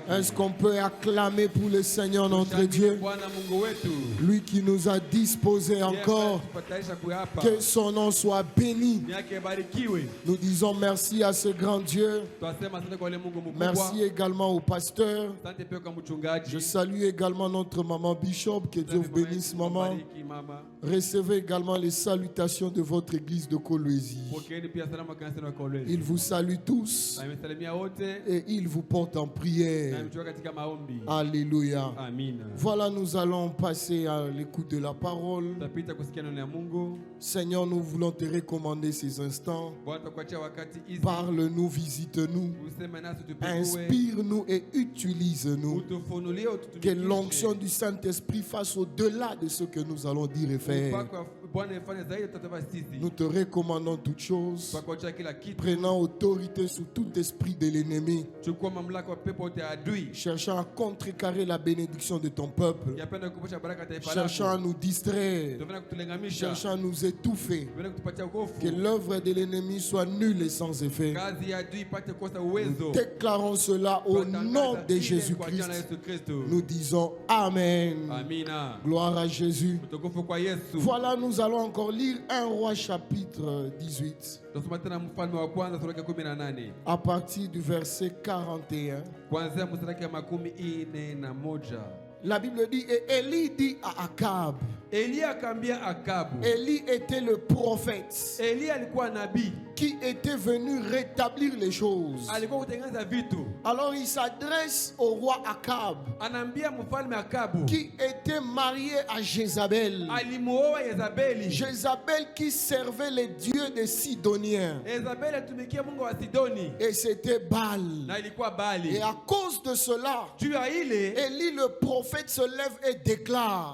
Est-ce qu'on peut acclamer pour le Seigneur notre Dieu, lui qui nous a disposé encore, que son nom soit béni. Nous disons merci à ce grand Dieu. Merci également au pasteur. Je salue également notre maman Bishop, que Dieu vous bénisse maman. Recevez également les salutations de votre église de Kolwezi. Il vous salue tous et il vous porte en prière. Alléluia. Voilà, nous allons passer à l'écoute de la parole. Seigneur, nous voulons te recommander ces instants. Parle-nous, visite-nous, inspire-nous et utilise-nous. Que l'onction du Saint-Esprit fasse au-delà de ce que nous allons dire et faire. Nous te recommandons toutes choses, prenant autorité sur tout esprit de l'ennemi, cherchant à contrecarrer la bénédiction de ton peuple, cherchant à nous distraire, cherchant à nous étouffer. Que l'œuvre de l'ennemi soit nulle et sans effet. Nous déclarons cela au nom de Jésus-Christ. Nous disons Amen. Gloire à Jésus. Voilà, nous allons encore lire 1 Roi chapitre 18. À partir du verset 41. La Bible dit, et Élie dit à Akab. Élie était le prophète qui était venu rétablir les choses. Alors il s'adresse au roi Akab, qui était marié à Jézabel. Jézabel qui servait les dieux des Sidoniens. Et c'était Baal. Et à cause de cela, Élie le prophète se lève et déclare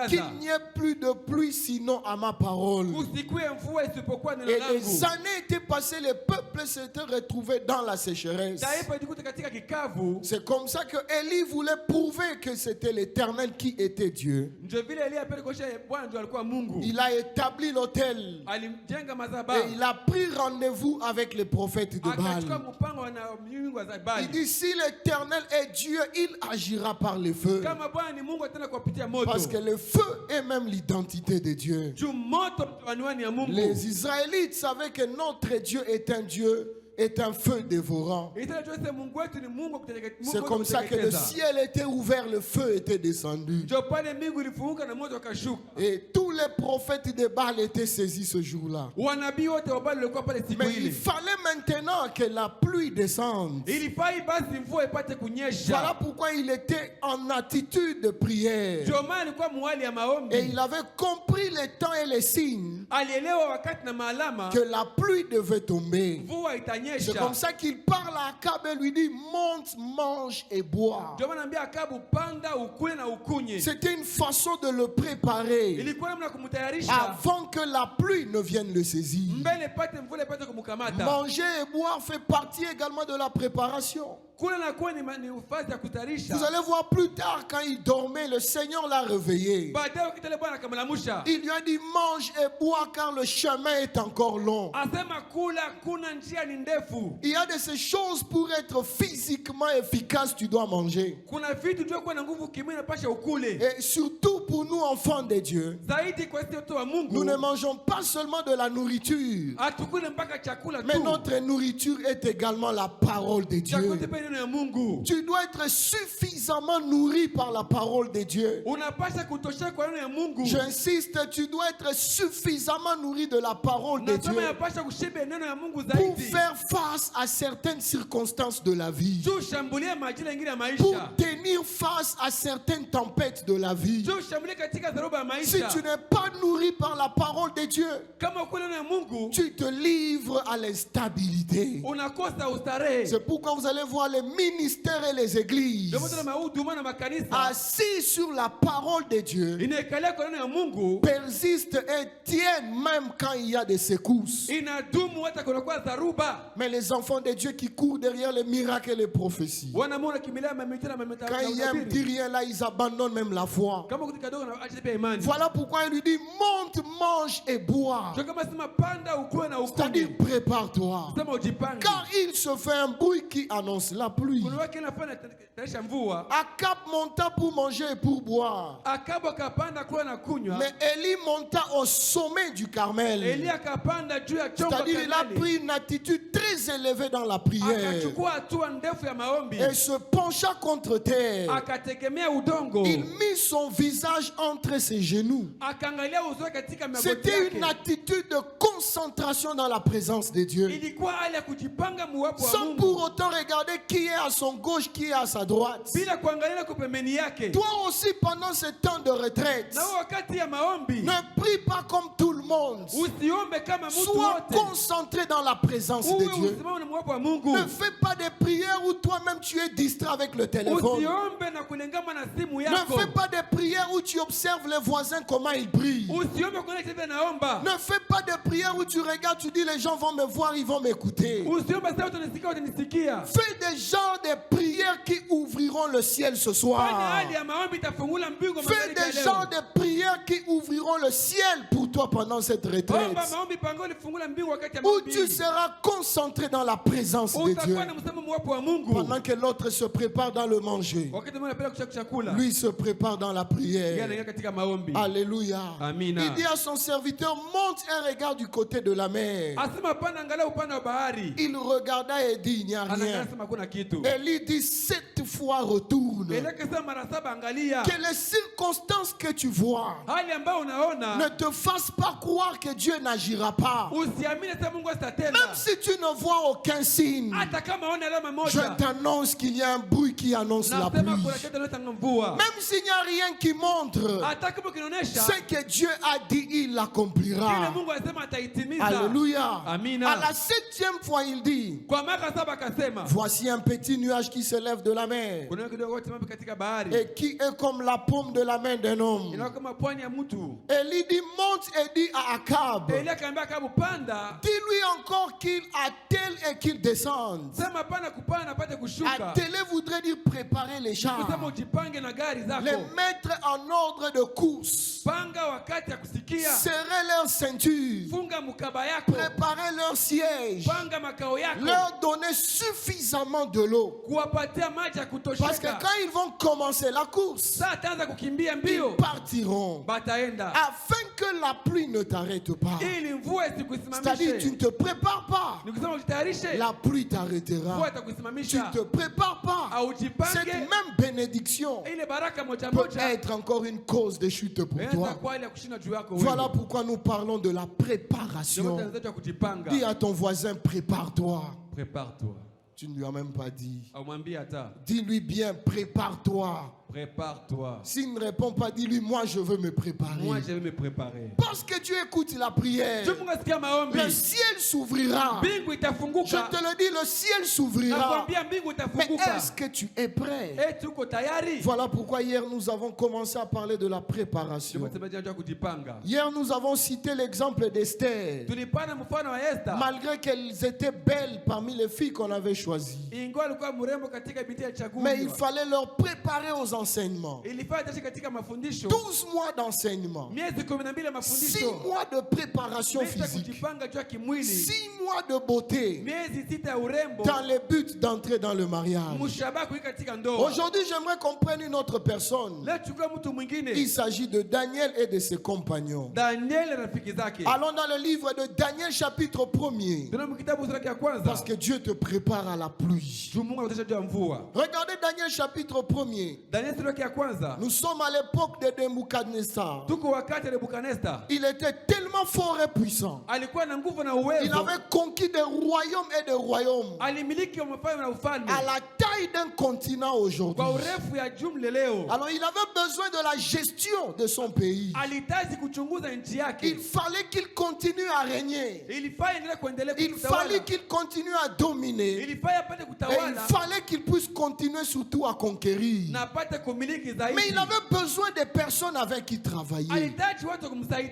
qu'il n'y ait plus de pluie sinon à ma parole. Et les années étaient passées, le peuple s'était retrouvé dans la sécheresse. C'est comme ça que Élie voulait prouver que c'était l'Éternel qui était Dieu. Il a établi l'autel et il a pris rendez-vous avec les prophètes de Baal. Il dit, si l'Éternel est Dieu, il agira par le feu. Parce que le feu est même l'identité de Dieu. Les Israélites savaient que notre Dieu est un Dieu, est un feu dévorant. C'est comme ça que le ciel était ouvert, le feu était descendu. Et tous les prophètes de Baal étaient saisis ce jour-là. Mais il fallait maintenant que la pluie descende. Voilà pourquoi il était en attitude de prière. Et il avait compris les temps et les signes que la pluie devait tomber. C'est comme ça qu'il parle à Akab et lui dit, monte, mange et bois. C'était une façon de le préparer avant que la pluie ne vienne le saisir. Manger et boire fait partie également de la préparation. Vous allez voir plus tard, quand il dormait, le Seigneur l'a réveillé. Il lui a dit, mange et bois car le chemin est encore long. Il y a de ces choses pour être physiquement efficace, tu dois manger. Et surtout pour nous, enfants de Dieu, nous ne mangeons pas seulement de la nourriture, mais notre nourriture est également la parole de Dieu. Tu dois être suffisamment nourri par la parole de Dieu. J'insiste, tu dois être suffisamment nourri de la parole de Dieu pour faire face à certaines circonstances de la vie, pour tenir face à certaines tempêtes de la vie. Si tu n'es pas nourri par la parole de Dieu, tu te livres à l'instabilité. C'est pourquoi vous allez voir les ministères et les églises assis sur la parole de Dieu persistent et tiennent même quand il y a des secousses. Mais les enfants de Dieu qui courent derrière les miracles et les prophéties, quand il y a un petit rien là, ils abandonnent même la foi. Voilà pourquoi il lui dit monte, mange et bois. C'est-à-dire prépare-toi. Car il se fait un bruit qui annonce la pluie. Akab monta pour manger et pour boire. Mais Élie monta au sommet du Carmel. C'est-à-dire il a pris une attitude très élevée dans la prière. Et se pencha contre terre. Il mit son visage entre ses genoux. C'était une attitude de concentration dans la présence de Dieu. Sans pour autant regarder qui est à son gauche, qui est à sa droite. Toi aussi pendant ce temps de retraite, ne prie pas comme tout le monde. Sois concentré dans la présence de Dieu. Ne fais pas des prières où toi-même tu es distrait avec le téléphone. Ne fais pas des prières où tu observes les voisins comment ils prient. Ne fais pas des prières où tu regardes, tu dis les gens vont me voir, ils vont m'écouter. Fais des genres de prières qui ouvriront le ciel ce soir. Fais des genres de prières qui ouvriront le ciel pour toi pendant cette retraite. Où tu seras concentré dans la présence de Dieu. Pendant que l'autre se prépare dans le manger, lui se prépare dans la prière. Alléluia. Il dit à son serviteur, monte et regarde du côté de la mer. Il regarda et dit, il n'y a rien. Élie dit, 7 fois retourne. Que les circonstances que tu vois ne te fassent pas croire que Dieu n'agira pas. Même si tu ne vois aucun signe, je t'annonce qu'il y a un bruit qui annonce la pluie. Même s'il n'y a rien qui montre, ce que Dieu a dit, il l'accomplira. Alléluia. À la 7e fois, il dit, voici un petit nuage qui se lève de la mer et qui est comme la paume de la main d'un homme. Élie dit, monte et dit à Akab, dis-lui encore qu'il attelle et qu'il descende. Atteler voudrait dire préparer les chars, les mettre en ordre de course, serrer leur ceinture, préparer leur siège, leur donner suffisamment de l'eau. Parce que quand ils vont commencer la course, ils partiront afin que la pluie ne t'arrête pas. C'est-à-dire tu ne te prépares pas, la pluie t'arrêtera. Tu ne te prépares pas, cette même bénédiction peut être encore une cause de chute pour toi. Voilà pourquoi nous parlons de la préparation. Dis à ton voisin, prépare-toi. Prépare-toi. Tu ne lui as même pas dit. Dis-lui bien, prépare-toi. Prépare-toi. S'il ne répond pas, dis-lui, moi je veux me préparer. Moi je veux me préparer. Parce que tu écoutes la prière, le ciel s'ouvrira. Je te le dis, le ciel s'ouvrira. Mais est-ce que tu es prêt? Voilà pourquoi hier nous avons commencé à parler de la préparation. Hier nous avons cité l'exemple d'Esther. Malgré qu'elles étaient belles parmi les filles qu'on avait choisies, mais il fallait leur préparer aux enseignements. 12 mois d'enseignement, 6 mois de préparation physique, 6 mois de beauté dans le but d'entrer dans le mariage. Aujourd'hui j'aimerais qu'on prenne une autre personne. Il s'agit de Daniel et de ses compagnons. Allons dans le livre de Daniel chapitre 1er, parce que Dieu te prépare à la pluie. Regardez Daniel chapitre 1er. Nous sommes à l'époque de Nebuchadnezzar. Il était tellement fort et puissant. Il avait conquis des royaumes et des royaumes à la taille d'un continent aujourd'hui. Alors il avait besoin de la gestion de son pays. Il fallait qu'il continue à régner. Il fallait qu'il continue à dominer. Et il fallait qu'il puisse continuer surtout à conquérir. Mais il avait besoin de personnes avec qui travailler.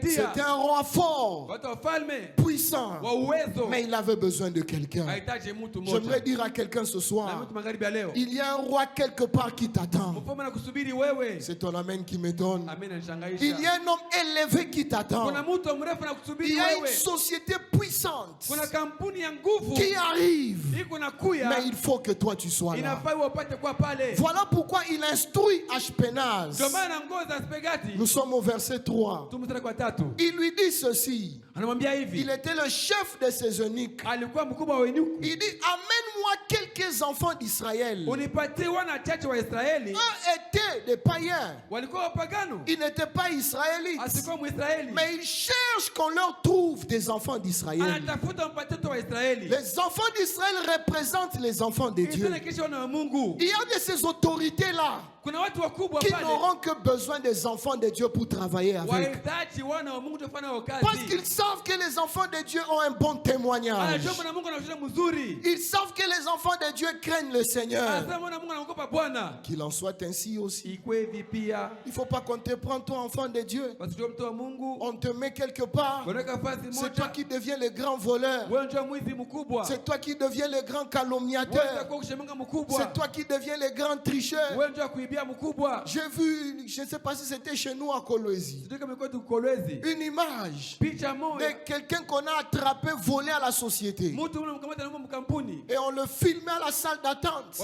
C'était un roi fort, puissant, mais il avait besoin de quelqu'un. J'aimerais dire à quelqu'un ce soir, il y a un roi quelque part qui t'attend. C'est ton amen qui me donne. Il y a un homme élevé qui t'attend. Il y a une société puissante qui arrive, mais il faut que toi tu sois là. Voilà pourquoi il instruit Ashpenaz. Nous sommes au verset 3. Il lui dit ceci. Il était le chef de ses eunuques. Il dit, amène-moi quelques enfants d'Israël. Eux étaient des païens. Ils n'étaient pas israélites. Mais ils cherchent qu'on leur trouve des enfants d'Israël. Les enfants d'Israël représentent les enfants de Dieu. Il y a de ces autorités-là qui n'auront que besoin des enfants de Dieu pour travailler avec. Parce qu'ils savent que les enfants de Dieu ont un bon témoignage. Ils savent que les enfants de Dieu craignent le Seigneur. Qu'il en soit ainsi aussi. Il ne faut pas qu'on te prenne toi, enfant de Dieu. On te met quelque part. C'est toi qui deviens le grand voleur. C'est toi qui deviens le grand calomniateur. C'est toi qui deviens le grand tricheur. J'ai vu, je ne sais pas si c'était chez nous à Kolwezi, une image de quelqu'un qu'on a attrapé volé à la société. Et on le filmait à la salle d'attente.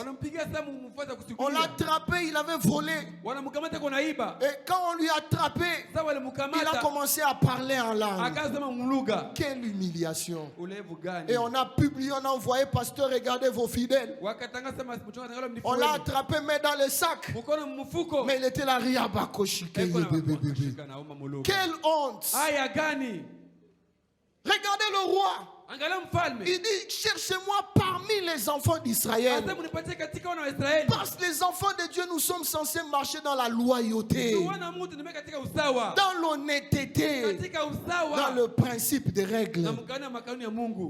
On l'a attrapé, il avait volé. Et quand on lui a attrapé, il a commencé à parler en langue. Quelle humiliation. Et on a publié, on a envoyé, pasteur, regardez vos fidèles. On l'a attrapé, mais dans le sac. Mais il était là, Riabakoshi. Quelle honte. Regardez le roi. Il dit, cherchez-moi parmi les enfants d'Israël. Parce que les enfants de Dieu, nous sommes censés marcher dans la loyauté, dans l'honnêteté, dans le principe des règles.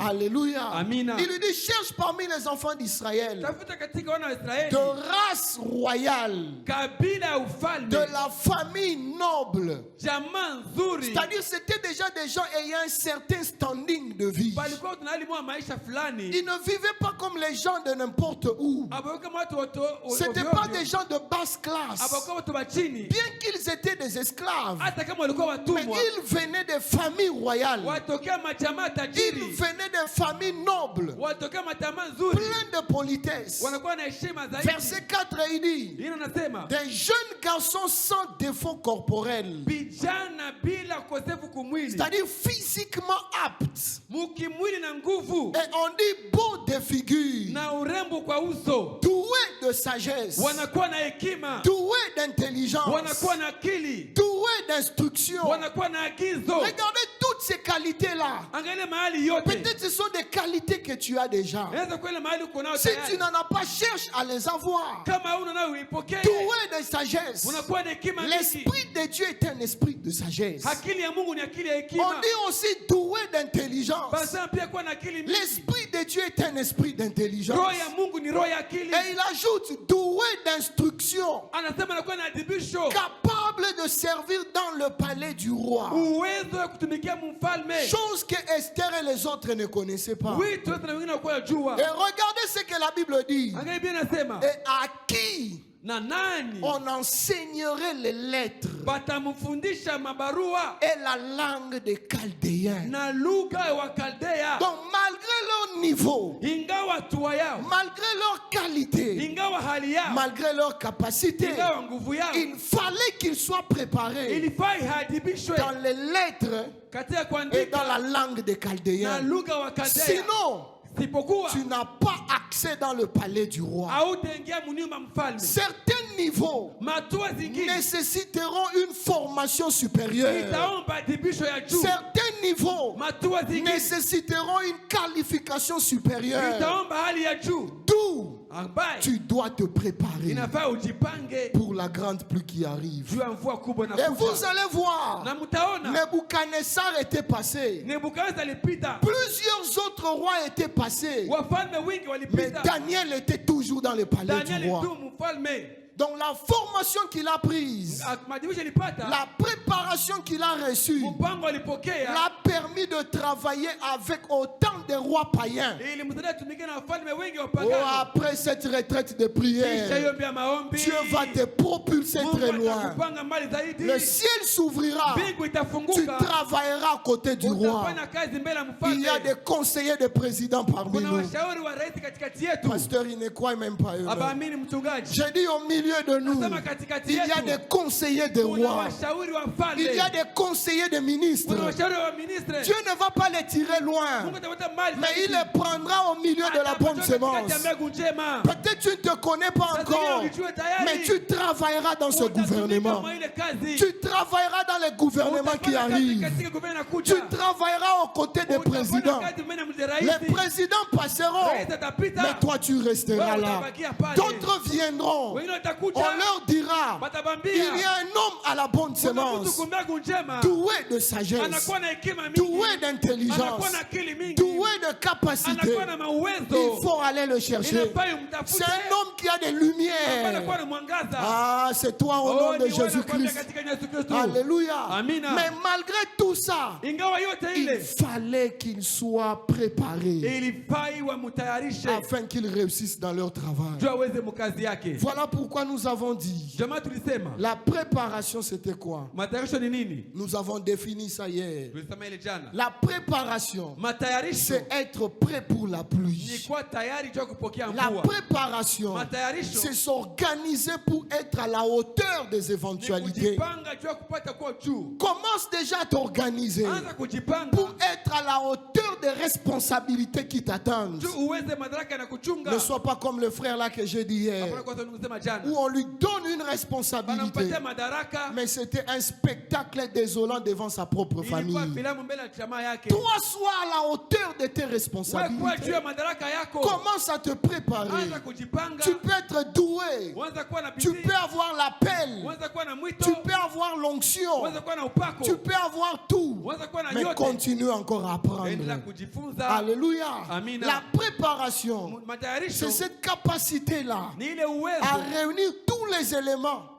Alléluia. Il lui dit, cherche parmi les enfants d'Israël de race royale, de la famille noble. C'est-à-dire c'était déjà des gens ayant un certain standing de vie. Ils ne vivaient pas comme les gens de n'importe où. Ce n'étaient pas des gens de basse classe. Bien qu'ils étaient des esclaves, mais ils venaient des familles royales. Ils venaient des familles nobles, pleines de politesse. Verset 4, il dit, des jeunes garçons sans défaut corporel, c'est-à-dire physiquement aptes. Et on dit beau de figure, doué de sagesse, doué d'intelligence, doué d'instruction. Regardez toutes ces qualités-là. Peut-être ce sont des qualités que tu as déjà. Si tu n'en as pas, cherche à les avoir. Doué de sagesse. L'esprit de Dieu est un esprit de sagesse. On dit aussi doué d'intelligence. L'esprit de Dieu est un esprit d'intelligence. Et il ajoute doué d'instruction, capable de servir dans le palais du roi. Chose que Esther et les autres ne connaissaient pas. Et regardez ce que la Bible dit. Et à qui on enseignerait les lettres et la langue des Chaldéens. Donc malgré leur niveau, malgré leur qualité, malgré leur capacité, il fallait qu'ils soient préparés dans les lettres et dans la langue des Chaldéens. Sinon, tu n'as pas accès dans le palais du roi. Certains niveaux nécessiteront une formation supérieure. Certains niveaux nécessiteront une qualification supérieure. D'où tu dois te préparer pour la grande pluie qui arrive. Et vous allez voir, Nebuchadnezzar était passé. Plusieurs autres rois étaient passés. Mais Daniel était toujours dans le palais du roi. Donc la formation qu'il a prise, la préparation qu'il a reçue, l'a permis de travailler avec autant de rois païens. Oh, après cette retraite de prière, Dieu va te propulser très loin. Le ciel s'ouvrira. Tu travailleras à côté du roi. Il y a des conseillers de président parmi nous. Pasteur, il ne croit même pas eux. J'ai dit au milieu de nous, il y a des conseillers de rois. Il y a des conseillers de ministres. Dieu ne va pas les tirer loin, mais il les prendra au milieu de la bonne semence. Peut-être tu ne te connais pas encore, mais tu travailleras dans ce gouvernement. Tu travailleras dans les gouvernements qui arrivent. Tu travailleras aux côtés des présidents. Les présidents passeront, mais toi tu resteras là. D'autres viendront. On leur dira, il y a un homme à la bonne semence, doué de sagesse, doué d'intelligence, doué de capacité. Il faut aller le chercher. C'est un homme qui a des lumières. Ah, c'est toi au nom de Jésus-Christ. Alléluia. Mais malgré tout ça, il fallait qu'ils soient préparés afin qu'ils réussissent dans leur travail. Voilà pourquoi nous avons dit, la préparation c'était quoi? Nous avons défini ça hier. La préparation, c'est être prêt pour la pluie. La préparation, c'est s'organiser pour être à la hauteur des éventualités. Commence déjà à t'organiser pour être à la hauteur des responsabilités qui t'attendent. Ne sois pas comme le frère là que j'ai dit hier, où on lui donne une responsabilité, mais c'était un spectacle désolant devant sa propre famille. Toi, sois à la hauteur de tes responsabilités. Commence à te préparer. Tu peux être doué. Tu peux avoir l'appel. Tu peux avoir l'onction. Tu peux avoir tout. Mais continue encore à apprendre. Alléluia. La préparation, c'est cette capacité-là à réunir tous les éléments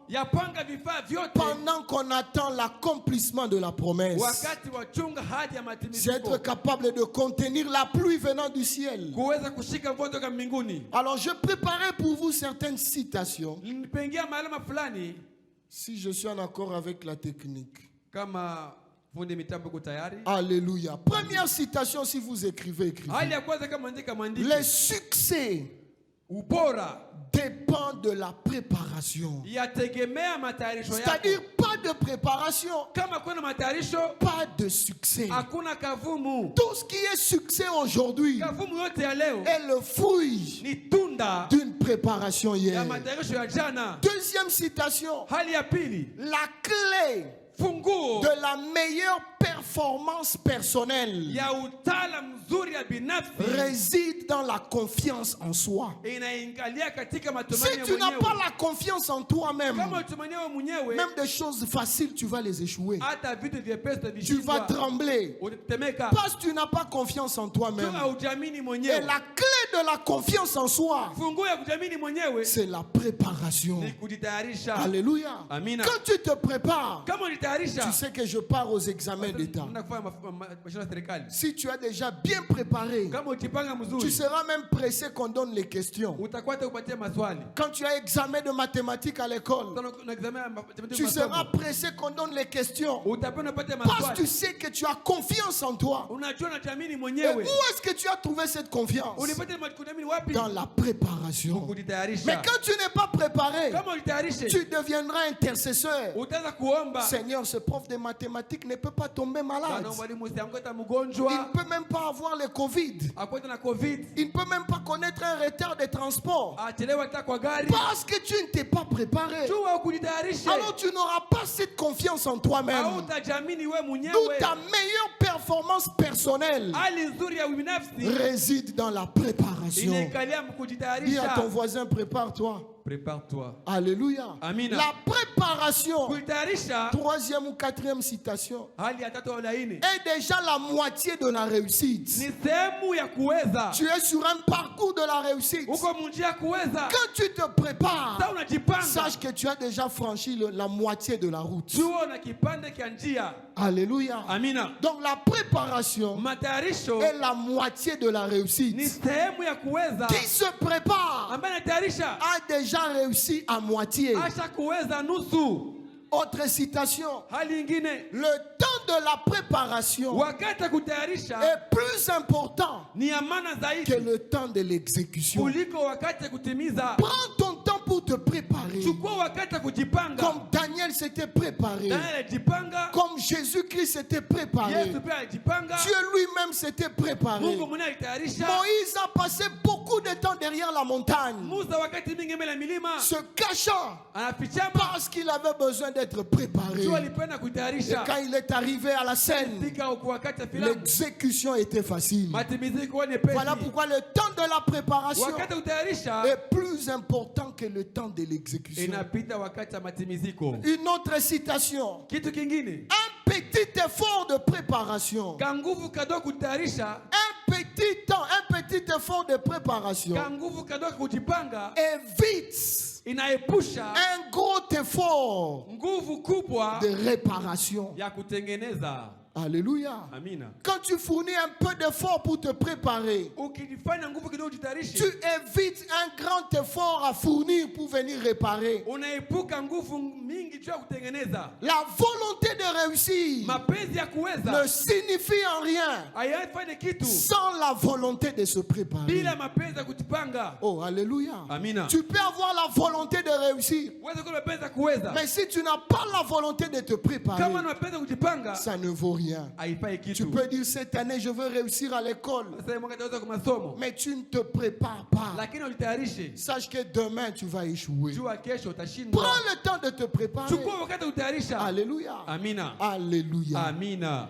pendant qu'on attend l'accomplissement de la promesse. C'est être capable de contenir la pluie venant du ciel. Alors je préparais pour vous certaines citations, si je suis en accord avec la technique. Alléluia. Première citation, si vous écrivez. Les succès dépend de la préparation. C'est-à-dire pas de préparation, pas de succès. Tout ce qui est succès aujourd'hui est le fruit d'une préparation hier. Deuxième citation, la clé de la meilleure performance personnelle réside dans la confiance en soi. Si tu n'as pas la confiance en toi-même, même des choses faciles, tu vas les échouer. Tu vas trembler parce que tu n'as pas confiance en toi-même. Et la clé de la confiance en soi, c'est la préparation. Alléluia. Quand tu te prépares, tu sais que je pars aux examens d'État. Si tu as déjà bien préparé, tu seras même pressé qu'on donne les questions. Quand tu as examen de mathématiques à l'école, tu seras pressé qu'on donne les questions. Parce que tu sais que tu as confiance en toi. Et où est-ce que tu as trouvé cette confiance? Dans la préparation. Mais quand tu n'es pas préparé, tu deviendras intercesseur. Seigneur, ce prof de mathématiques ne peut pas tomber malade. Il ne peut même pas avoir le Covid. Il ne peut même pas connaître un retard de transport. Parce que tu ne t'es pas préparé. Alors tu n'auras pas cette confiance en toi-même. D'où ta meilleure performance personnelle réside dans la préparation. Dis à ton voisin, prépare-toi. Prépare-toi. Alléluia. Amina. La préparation, Kutayarisha troisième ou quatrième citation, hali ya tatu au laini. est déjà la moitié de la réussite. Ni sehemu ya kuweza. Tu es sur un parcours de la réussite. Uko munjia kuweza. Quand tu te prépares, Sa unajipanga. sache que tu as déjà franchi la moitié de la route. Jua na kipande kia njia. Alléluia. Amina. Donc la préparation Matayarisho est la moitié de la réussite. ni sehemu ya kuweza. Qui se prépare Ambaye anatayarisha a déjà réussi à moitié. asha kuweza nusu. Autre citation. Hali ingine, Le temps de la préparation wakati wa kutayarisha est plus important ni ya maana que zaidi le temps de l'exécution. kuliko wakati wa kutimiza. Prends ton temps pour te préparer. Chukua wakati wa kujipanga. Comme Daniel s'était préparé. Daniel alijipanga, Comme Jésus-Christ s'était préparé. Yesu pia alijipanga, Dieu lui-même s'était préparé. Mungu mwenyewe alitayarisha. Moïse a passé beaucoup de temps derrière la montagne, Musa wakati mingi mbele ya milima se cachant anafichama, parce qu'il avait besoin d'être préparé. jua alipenda Et kutayarisha. quand il est arrivé à la scène, Fika huko wakati wa filamu, l'exécution était facile. matimizi ikuwa nyepesi. Voilà pourquoi le temps de la préparation Wakati wa kutayarisha est plus important que le temps de l'exécution. inapita wakati wa matimiziko. Une autre citation. Kitu kingine, Un petit effort de préparation. kanguvu kadogo kutayarisha, Un petit effort de préparation kanguvu kadogo kujipanga évite inaepusha un gros effort nguvu kubwa de réparation. ya kutengeneza. Alléluia. Amina. Quand tu fournis un peu d'effort pour te préparer, Ukifanya nguvu kidogo jitayarishe, tu évites un grand effort à fournir pour venir réparer. unaepuka nguvu mingi juu ya kutengeneza. La volonté de réussir Mapenzi ya ne kuweza signifie en rien hayafanye kitu sans la volonté de se préparer. bila mapenzi ya kujipanga. Oh, alléluia. Amina. Tu peux avoir la volonté de réussir, Uweze kuwa na mapenzi ya kuweza, mais si tu n'as pas la volonté de te préparer, kama na mapenzi ya kujipanga ça ne vaut rien. haifai Tu kitu. peux dire cette année je veux réussir à l'école, Sasa mwaka taweza kwa masomo, mais tu ne te prépares pas. lakini ujitayarishe, Sache que demain tu vas échouer. jua kesho utashindwa. Prends le temps de te préparer. Chukua wakati wa kutayarisha. Alléluia. Amina. Alléluia. Amina.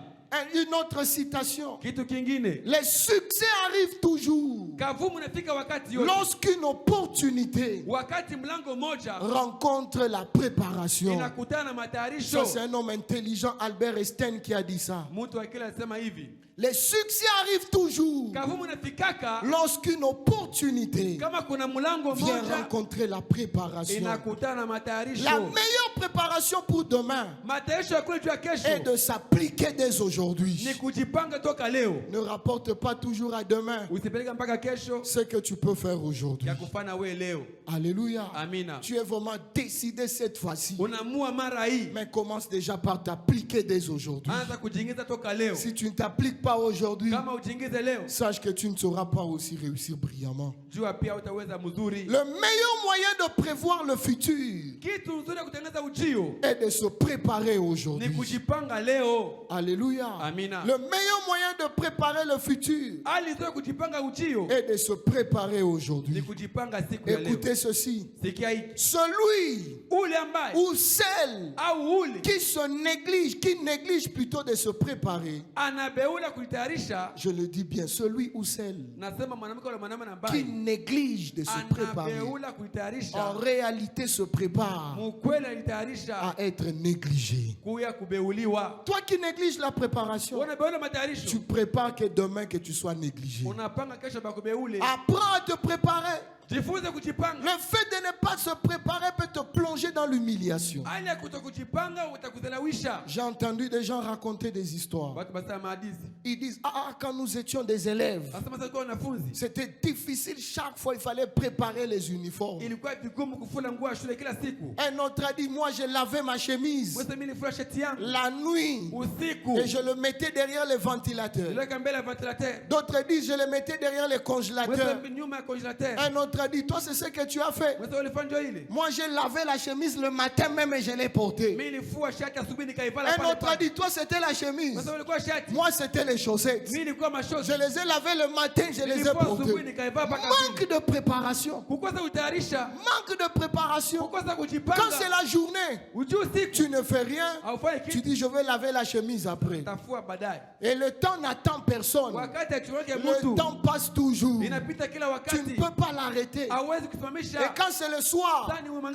Une autre citation. Kitu kingine, Les succès arrivent toujours kavumu nafika wakati yote. lorsqu'une opportunité Wakati mlango moja rencontre la préparation. inakutana na matayarisho. Ça, c'est un homme intelligent, Albert Einstein, qui a dit ça. Mtu akili anasema hivi, Les succès arrivent toujours kavumu nafikaka lorsqu'une opportunité kama kuna mlango vient moja rencontrer la préparation. inakutana na La matayarisho. meilleure préparation pour demain Matayarisho ya kule juu ya kesho est de s'appliquer dès aujourd'hui. ni kujipanga toka leo. Ne rapporte pas toujours à demain Usipeleka mpaka kesho ce que tu peux faire aujourd'hui. ya kufanya we leo. Alléluia. Amina. Tu es vraiment décidé cette fois-ci. Unaamua mara hii, Mais commence déjà par t'appliquer dès aujourd'hui. anza kujiingiza toka leo. Si tu ne t'appliques pas aujourd'hui, Kama ujiingize leo, sache que tu ne sauras pas aussi réussir brillamment. jua pia utaweza mzuri. Le meilleur moyen de prévoir le futur Kitu nzuri ya kutengeneza ujio est de se préparer ni aujourd'hui. kujipanga leo. Alléluia. Amina. Le meilleur moyen de préparer le futur Hali nzuri ya kujipanga ujio est de se préparer ni aujourd'hui. kujipanga siku ya leo. Écoutez ceci. Sikia hiki, Celui ule ambaye ou celle au ule qui néglige plutôt de se préparer, anabeula kujitayarisha, je le dis bien, celui ou celle nasema mwanamke wala mwanaume qui ambaye néglige de se préparer, anabeula en kujitayarisha, réalité se prépare mukweli alitayarisha à être négligé. kuya kubeuliwa. Toi qui négliges la préparation, Unabeula tu matayarisho, prépares que demain que tu sois négligé. unapanga kesho bakubeule. Apprends à te préparer. Jifunze kujipanga. Le fait de ne pas se préparer peut te plonger dans l'humiliation. Hali ya kutokujipanga utakudhalawisha. J'ai entendu des gens raconter des histoires. Watu basema mahadithi. Ils disent, quand nous étions des élèves, Asema sasa kwa wanafunzi, c'était difficile chaque fois, il fallait préparer les uniformes. ilikuwa vigumu kufula nguo ya shule kila siku. Un autre a dit, moi je lavais ma chemise Wewe mimi nifua shati yangu la nuit usiku. et je le mettais derrière les ventilateurs. Niliweka mbele ya ventilateur. D'autres disent, je le mettais derrière les congélateurs. Wewe nyuma ya congélateur. Un autre a dit, toi c'est ce que tu as fait. Wewe ulifanya ile. Moi j'ai lavé la chemise le matin même et je l'ai portée. Mimi nilifua shati asubuhi nikaivala Un pale autre a pale. dit, toi c'était la chemise. Wewe ulikuwa shati. Moi c'était les chaussettes. Mimi nilikuwa mashozi. Je les ai lavées le matin, je les ai Nilifua asubuhi portées. nikaivala paka Manque de préparation. kukosa utayarisha, Manque de préparation. kukosa Quand kujipanga. c'est la journée, Ujue usiku tu ne fais rien. haufanyi Tu kitu, dis, je vais laver la chemise après. tafua baadaye. Et le temps n'attend personne. Wakati akiweke Le mtu temps passe toujours. inapita kila Tu ne wakati. peux pas l'arrêter. arrêter. Et quand c'est le soir,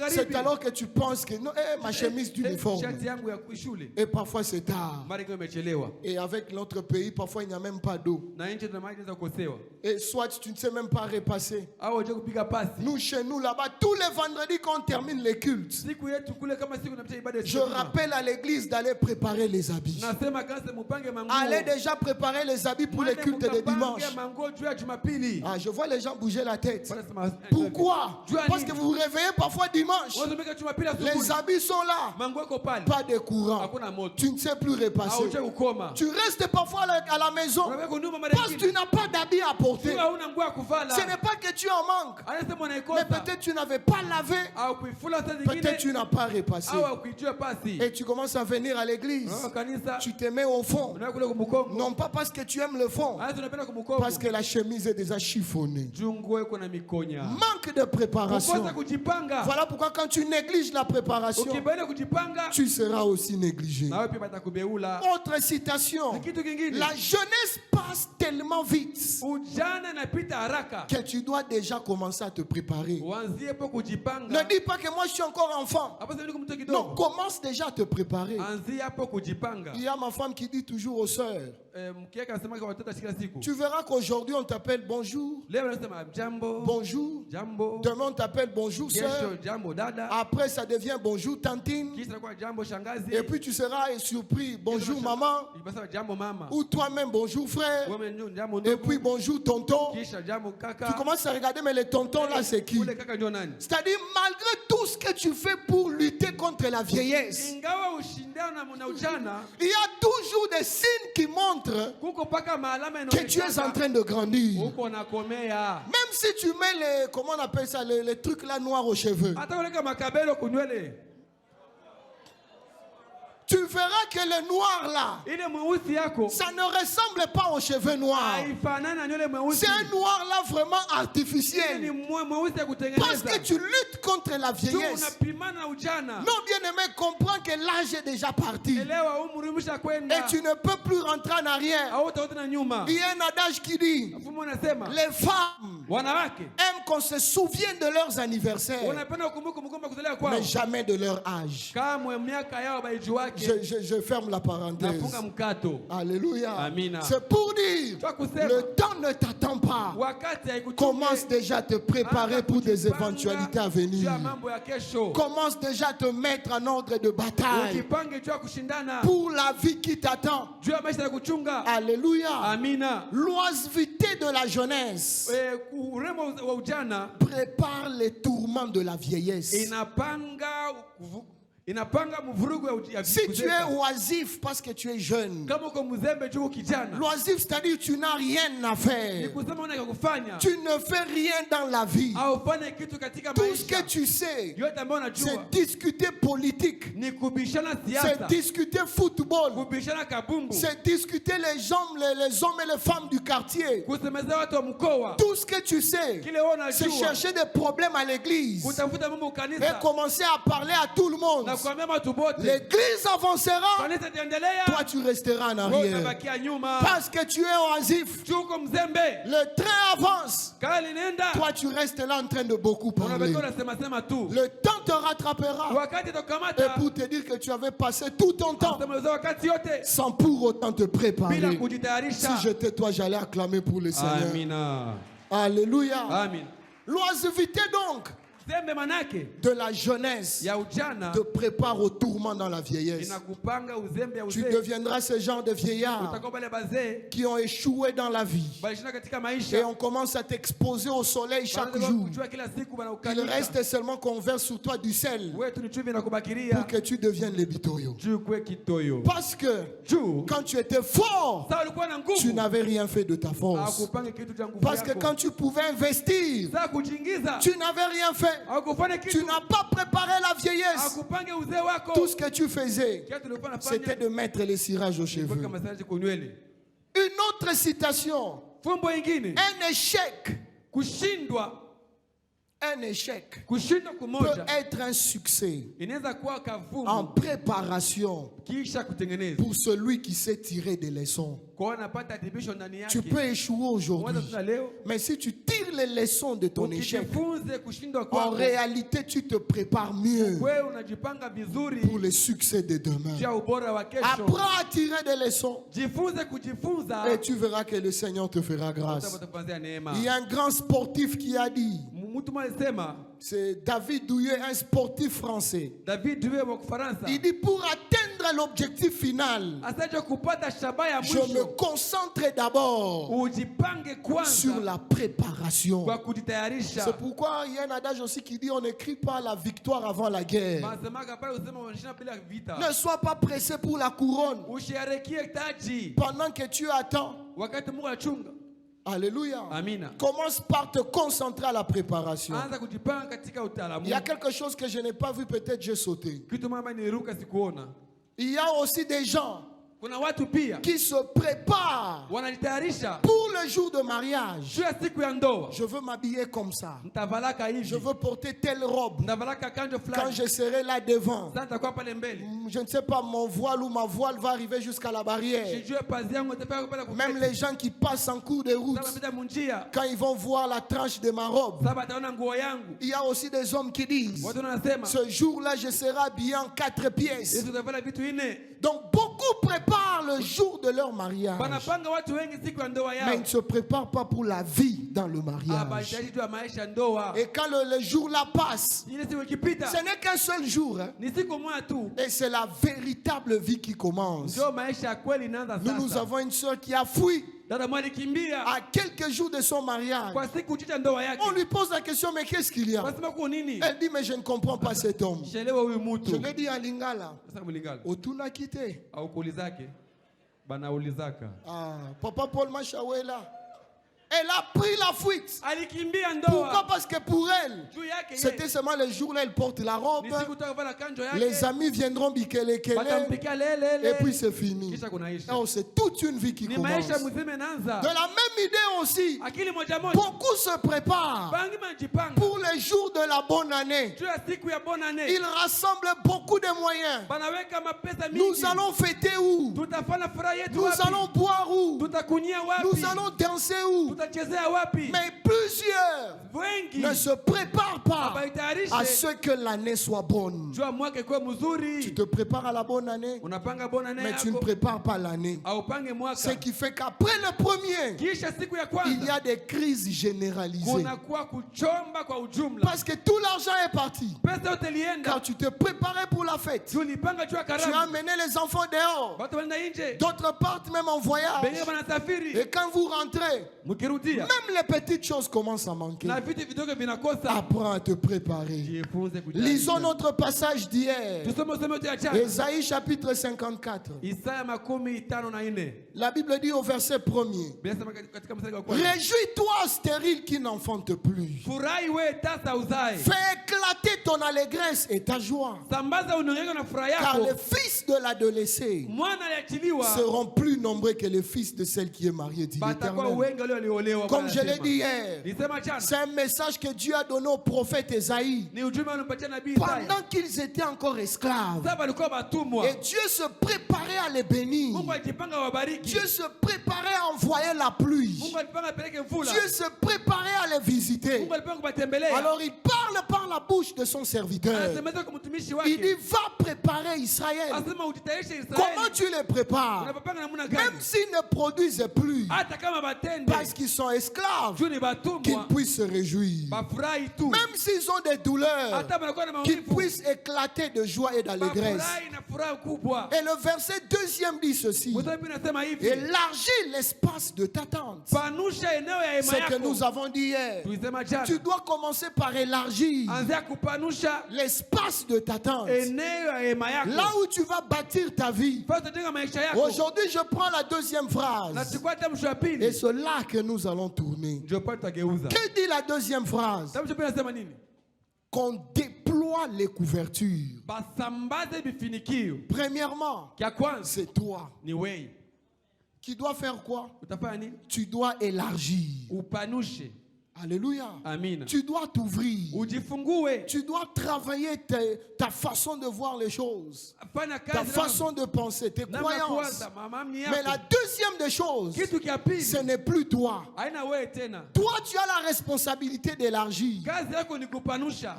c'est alors que tu penses que non, ma chemise d'uniforme. Et parfois c'est tard. Et avec notre pays, parfois il n'y a même pas d'eau. Et soit tu ne sais même pas repasser. Nous, chez nous, là-bas, tous les vendredis quand on termine les cultes, je rappelle à l'église d'aller préparer les habits. Allez déjà préparer les habits pour les cultes de dimanche. Ah, je vois les gens bouger la tête. Pourquoi? Parce que vous vous réveillez parfois dimanche. Les habits sont là. Pas de courant. Tu ne sais plus repasser. Tu restes parfois à la maison parce que tu n'as pas d'habits à porter. Ce n'est pas que tu en manques. Mais peut-être tu n'avais pas lavé. Peut-être tu n'as pas repassé. Et tu commences à venir à l'église. Tu te mets au fond. Non pas parce que tu aimes le fond. Parce que la chemise est déjà chiffonnée. Manque de préparation. Voilà pourquoi quand tu négliges la préparation, tu seras aussi négligé. Autre citation. La jeunesse passe tellement vite que tu dois déjà commencer à te préparer. Ne dis pas que moi je suis encore enfant. Non, commence déjà à te préparer. Il y a ma femme qui dit toujours aux sœurs, tu verras qu'aujourd'hui on t'appelle bonjour. Bonjour. Demain on t'appelle bonjour sœur. Après ça devient bonjour tantine. Et puis tu seras surpris bonjour maman. Ou toi-même bonjour frère. Et puis bonjour tonton. Tu commences à regarder mais les tontons là c'est qui? C'est-à-dire malgré tout ce que tu fais pour lutter contre la vieillesse, il y a toujours des signes qui montrent que tu es en train de grandir. Même si tu mets les, comment on appelle ça, les trucs là noirs aux cheveux, tu verras que le noir là, ça ne ressemble pas aux cheveux noirs. C'est un noir là vraiment artificiel. Parce que tu luttes contre la vieillesse. Non, bien-aimé, comprends que l'âge est déjà parti. Et tu ne peux plus rentrer en arrière. Il y a un adage qui dit, les femmes aiment qu'on se souvienne de leurs anniversaires, mais jamais de leur âge. Je ferme la parenthèse. Alléluia. C'est pour dire, le temps ne t'attend pas. Commence déjà à te préparer pour des éventualités à venir. Commence déjà à te mettre en ordre de bataille pour la vie qui t'attend. Alléluia. L'oisiveté de la jeunesse prépare les tourments de la vieillesse. Si tu es oisif parce que tu es jeune, l'oisif c'est-à-dire tu n'as rien à faire, tu ne fais rien dans la vie. Tout ce que tu sais, c'est discuter politique, c'est discuter football, c'est discuter les hommes et les femmes du quartier. Tout ce que tu sais, c'est chercher des problèmes à l'église et commencer à parler à tout le monde. L'église avancera, toi tu resteras en arrière parce que tu es oisif. Le train avance, toi tu restes là en train de beaucoup parler. Le temps te rattrapera et pour te dire que tu avais passé tout ton temps sans pour autant te préparer. Si j'étais toi, j'allais acclamer pour le Seigneur. Alléluia. L'oisivité donc de la jeunesse te prépare au tourment dans la vieillesse. Tu deviendras ce genre de vieillards qui ont échoué dans la vie et on commence à t'exposer au soleil chaque jour. Il reste seulement qu'on verse sur toi du sel pour que tu deviennes l'ébitoyo. Parce que quand tu étais fort, tu n'avais rien fait de ta force. Parce que quand tu pouvais investir, tu n'avais rien fait. Tu n'as pas préparé la vieillesse. Tout ce que tu faisais, c'était de mettre les cirages aux cheveux. Une autre citation. Un échec Un échec kushindwa peut kumoja être un succès inaweza kuwa en kavumu préparation kisha kutengeneza. pour celui qui sait tirer des leçons. Kwa unapata adibisho ndani Tu yake. peux échouer aujourd'hui, Mwanzo tuna leo mais si tu tires les leçons de ton échec, ukijifunze kushindwa en kwako, réalité, tu te prépares mieux wewe unajipanga vizuri pour le succès de demain. juu ya ubora wa kesho. Apprends à tirer des leçons Jifunze kujifunza. et tu verras que le Seigneur te fera grâce. Utakupanzia neema. Il y a un grand sportif qui a dit, Mtu mmoja alisema, c'est David Douillet, un sportif français. David Douillet wa Kifaransa, Il dit, pour atteindre l'objectif final, asaje kupata shabaha ya je me mwisho concentre d'abord ujipange kwanza sur la préparation. kwa kujitayarisha. C'est pourquoi il y a un adage aussi qui dit, on n'écrit pas la victoire avant la guerre. Masemaga pale usema wanashinda bila vita. Ne sois pas pressé pour la couronne Usherekie taji pendant que tu attends. wakati Mungu achunga. Alléluia. Amina. Commence par te concentrer à la préparation. Anza kujipanga katika utaalamu. Il y a quelque chose que je n'ai pas vu, peut-être j'ai sauté. Kitu mama niruka sikuona. Il y a aussi des gens Kuna watu pia qui se préparent wanajitayarisha pour le jour de mariage. juu ya siku ya ndoa. Je veux m'habiller comme ça. Nitavalaka hivi. Je veux porter telle robe. Nitavalaka kanjo Quand fulani. je serai là devant, Sasa nitakuwa pale mbele. je ne sais pas, mon voile ou ma voile va arriver jusqu'à la barrière. Sijue pazi yangu itapaka pale kwa. Même les gens qui passent en cours de route, Sasa pita munjia. quand ils vont voir la tranche de ma robe, Sasa ataona nguo yangu. il y a aussi des hommes qui disent, Watu wanasema, ce jour-là, je serai habillé en 4 pièces. Yesu utavala vitu nne. Donc beaucoup préparent le jour de leur mariage, Wanapanga watu wengi siku ya ndoa mais yao. ils ne se préparent pas pour la vie dans le mariage. Habari juu ya maisha ndoa. Et quand le jour-là passe, Ile siku ikipita ce n'est qu'un seul jour, hein, ni siku moja tu. et c'est la véritable vie qui commence. Ndio maisha ya kweli inaanza sasa. Nous avons une sœur qui a fui Dada mmoja alikimbia à quelques jours de son mariage. kwa siku chicha ndoa yake. On lui pose la question, mais qu'est-ce qu'il y a? Wasema kwa nini? Elle dit, mais je ne comprends pas cet homme. Shelewa huyu mtu. Je l'ai dit en lingala. Sasa mlingala. Otuna quitté. Au kuulizake. Banaulizaka. Ah, Papa Paul Machawela. Elle a pris la fuite. Alikimbia Pourquoi? ndoa. Parce que pour elle, Juu yake c'était seulement le jour où elle porte la robe. ni siku utavala kanjo yake. Les amis viendront bikele kele. Watampikia lele. Et puis c'est fini. Kisha kunaisha. Oh, c'est toute une vie qui Ni commence. maisha mzima inaanza. De la même idée aussi, Akili moja moja. beaucoup se préparent Bangi manjipanga. pour les jours de la bonne année. Juu ya siku ya bonne année. Ils rassemblent beaucoup de moyens. Banaweka mapesa mingi. Nous allons fêter où? Tutafanya furaha yetu Nous wapi? allons boire où? Tutakunyia wapi? Nous allons danser où? Tutachezea wapi? Mais plusieurs Wengi ne se préparent pas habaitayarishe à ce que l'année soit bonne. jua mwaka ikuwe Tu mzuri. te prépares à la bonne année, Unapanga bonne année mais tu ne yako prépares pas l'année. aupange Ce mwaka. qui fait qu'après le premier, Kisha siku ya il y kwanza a des crises généralisées. kunakuwa kuchomba kwa ujumla. Parce que tout l'argent est parti. Pesa yote Car ilienda. tu te préparais pour la fête. Tulipanga juu ya Tu as karamu. amené les enfants dehors. Watu wanaenda nje. D'autres partent même en voyage. Bengine wanasafiri. Et quand vous rentrez, Mkirudia même les petites choses commencent à manquer. na vitu vidogo vinakosa. Apprends à te préparer. Jifunze Lisons kujitayarisha. notre passage d'hier. Tusome usome yote ya jana. Ésaïe chapitre 54. Isaya 54. La Bible dit au verset 1er. Binasema katika mstari wa kwanza. Réjouis-toi, stérile qui n'enfante plus. Furahi we tasa uzae. Fais éclater ton allégresse et ta joie. Sambaza unongeka na furaha Car yako. les fils de l'adolescent Mwana aliachiliwa. seront plus nombreux que les fils de celle qui est mariée, dit Batakuwa l'Éternel. wengi wale waliolewa. Comme Bwana je l'ai anasema. dit hier, Nisema jana. c'est un message que Dieu a donné au prophète Ésaïe Ni ujumbe ulimpatia nabii Isaya. pendant qu'ils étaient encore esclaves. Sasa walikuwa watumwa. Et Dieu se préparait à les bénir. Mungu alijipanga wabariki. Dieu se préparait à envoyer la pluie. Mungu alipanga apeleke mvula. Dieu se préparait à les visiter. Mungu alipanga kubatembelea. Alors il parle par la bouche de son serviteur. Anasemeza kwa mtumishi Il dit, wake. va préparer Israël. Asema ujitayarishe Israeli. Comment tu les prépares? Unapanga namna Même gani? s'ils ne produisent plus, Hata kama batende. parce qu'ils sont esclaves, Juu ni qu'ils batumwa. puissent se réjouir. Bafurahi tu. Même s'ils ont des douleurs, Hata wanakuwa na qu'ils maumivu. puissent éclater de joie et d'allégresse. Bafurahi na furaha kubwa. Et le verset 2e dit ceci. Mstari pili nasema hivi. Élargis l'espace de ta tente. Panusha eneo ya hema C'est que nous yako. avons dit hier. Tulisema jana. Tu dois commencer par élargir Anzia kupanusha l'espace de ta tente. eneo ya hema yako. Là où tu vas bâtir ta vie. Fasi utajenga maisha yako. Aujourd'hui, je prends la deuxième Na phrase. chukua tamsho ya Et pili. c'est là que nous allons tourner. Ndio pale tutageuza. Que dit la deuxième phrase? Tamsho pili nasema nini? Qu'on déploie les couvertures. Basambaze bifinikio. Premièrement, Kia kwanza c'est toi ni wewe. qui dois faire quoi? Utafanya nini? Tu dois élargir. Upanushe. Alléluia. Amina. Tu dois t'ouvrir. Ujifungue. Tu dois travailler ta façon de voir les choses. Ta façon de penser, tes croyances. Mais la deuxième des choses, ce n'est plus toi. Toi, tu as la responsabilité d'élargir.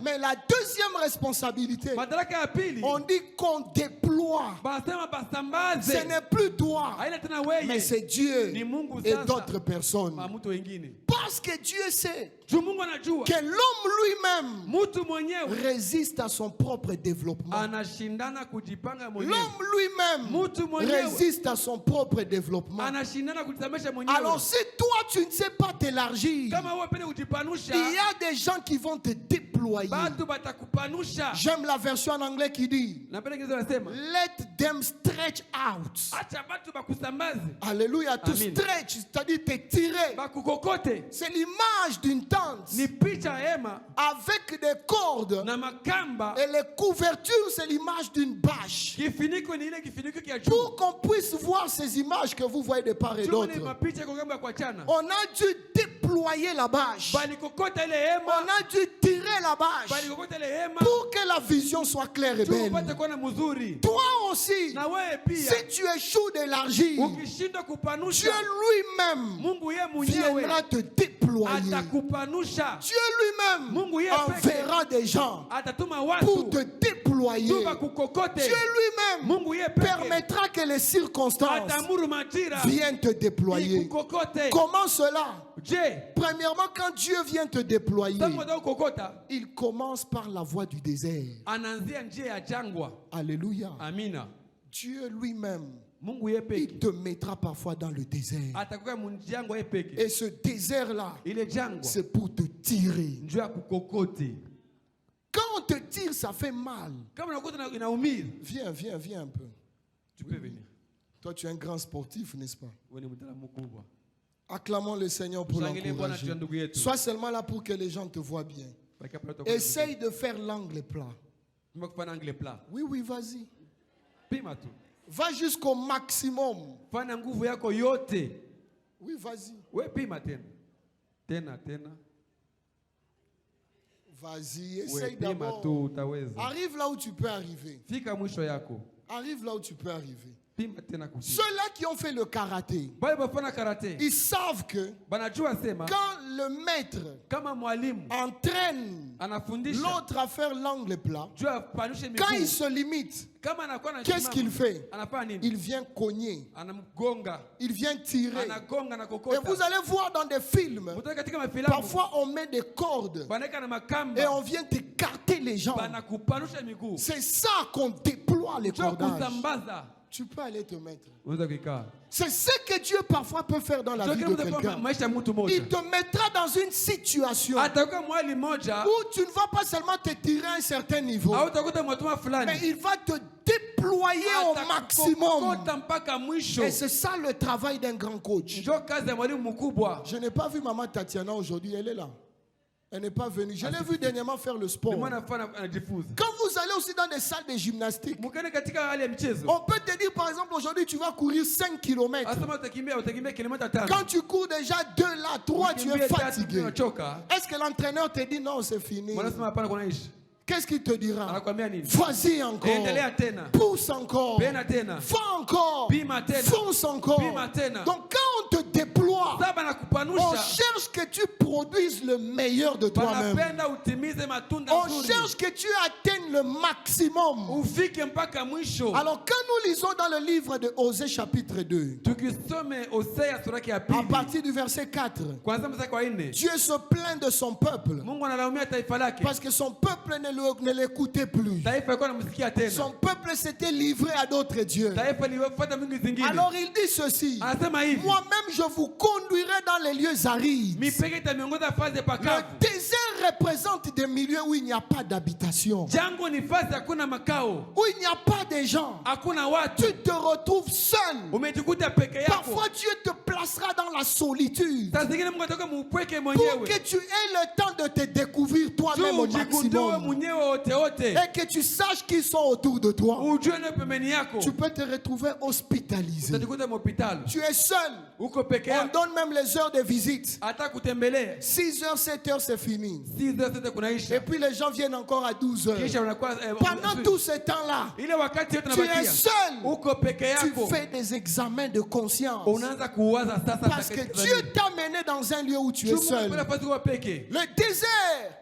Mais la deuxième responsabilité, on dit qu'on déploie. Ce n'est plus toi, mais c'est Dieu et d'autres personnes. Parce que Dieu sait que l'homme lui-même résiste à son propre développement. L'homme lui-même résiste à son propre développement. Alors si toi tu ne sais pas t'élargir, il y a des gens qui vont te déployer. J'aime la version en anglais qui dit let them stretch out. Alléluia. To stretch, c'est-à-dire t'étirer. C'est l'image d'une tente avec des cordes et les couvertures, c'est l'image d'une bâche. Pour qu'on puisse voir ces images que vous voyez de part et d'autre, on a dû déployer la bâche. On a dû tirer la bâche pour que la vision soit claire et belle. Toi aussi, si tu échoues d'élargir, Dieu lui-même viendra te déployer. Dieu lui-même enverra des gens pour te déployer. Dieu lui-même permettra que les circonstances viennent te déployer. Comment cela? Premièrement, quand Dieu vient te déployer, il commence par la voie du désert. Alléluia. Dieu lui-même, il te mettra parfois dans le désert. Et ce désert-là, c'est pour te tirer. Quand on te tire, ça fait mal. Viens un peu. Tu peux venir. Toi, tu es un grand sportif, n'est-ce pas? Acclamons le Seigneur pour l'encourager. Sois seulement là pour que les gens te voient bien. Essaye de faire l'angle plat. Oui, vas-y. Va jusqu'au maximum. Oui, vas-y. Vas-y, essaye d'abord. Arrive là où tu peux arriver. Arrive là où tu peux arriver. Ceux-là qui ont fait le karaté, ils savent que quand le maître entraîne l'autre à faire l'angle plat, quand il se limite, qu'est-ce qu'il fait? Il vient cogner. Il vient tirer. Et vous allez voir dans des films, parfois on met des cordes et on vient écarter les jambes. C'est ça qu'on déploie les cordages. Tu peux aller te mettre. C'est ce que Dieu parfois peut faire dans la vie de quelqu'un. Il te mettra dans une situation où tu ne vas pas seulement te tirer à un certain niveau, mais il va te déployer au maximum. Et c'est ça le travail d'un grand coach. Je n'ai pas vu Maman Tatiana aujourd'hui, elle est là. Elle n'est pas venue. Je l'ai vu dernièrement faire le sport. Quand vous allez aussi dans des salles de gymnastique, on peut te dire par exemple aujourd'hui tu vas courir 5 km. Quand tu cours déjà 2 là, 3, tu es fatigué. Est-ce que l'entraîneur te dit non, c'est fini? Qu'est-ce qu'il te dira? Vas-y encore. Pousse encore. Va encore. Fonce encore. Donc quand on te déploie, on cherche que tu produises le meilleur de toi-même. On cherche que tu atteignes le maximum. Alors quand nous lisons dans le livre de Osée chapitre 2, à partir du verset 4, Dieu se plaint de son peuple parce que son peuple ne l'écoutait plus. Son peuple s'était livré à d'autres dieux. Alors il dit ceci: moi-même je vous conduirai dans les lieux arides. Le désert représente des milieux où il n'y a pas d'habitation. Jango ni fasi hakuna makao. Où il n'y a pas de gens. Hakuna watu. Tu te retrouves seul. Umejikuta peke yako. Parfois Dieu te placera dans la solitude. Saa zingine Mungu ataka mupweke Pour mwenyewe. que tu aies le temps de te découvrir toi-même au maximum. Mwenyewe wote wote. Et que tu saches qu'ils sont autour de toi. Ujue na pembeni yako. Tu peux te retrouver hospitalisé. Utajikuta mhospitali. Tu es seul. Uko peke On yako. donne même les heures de visite. Hata kutembelea. 6h, 7h, c'est fini. 6h sasa kunaisha. Et puis les gens viennent encore à 12h. Kisha unakuwa Pendant tout ce temps-là, ile wakati yote tu es unabakia. seul. Uko peke Tu yako. fais des examens de conscience. Unaanza kuwaza sasa. Parce que Dieu t'a mené dans un lieu où tu es seul. Le désert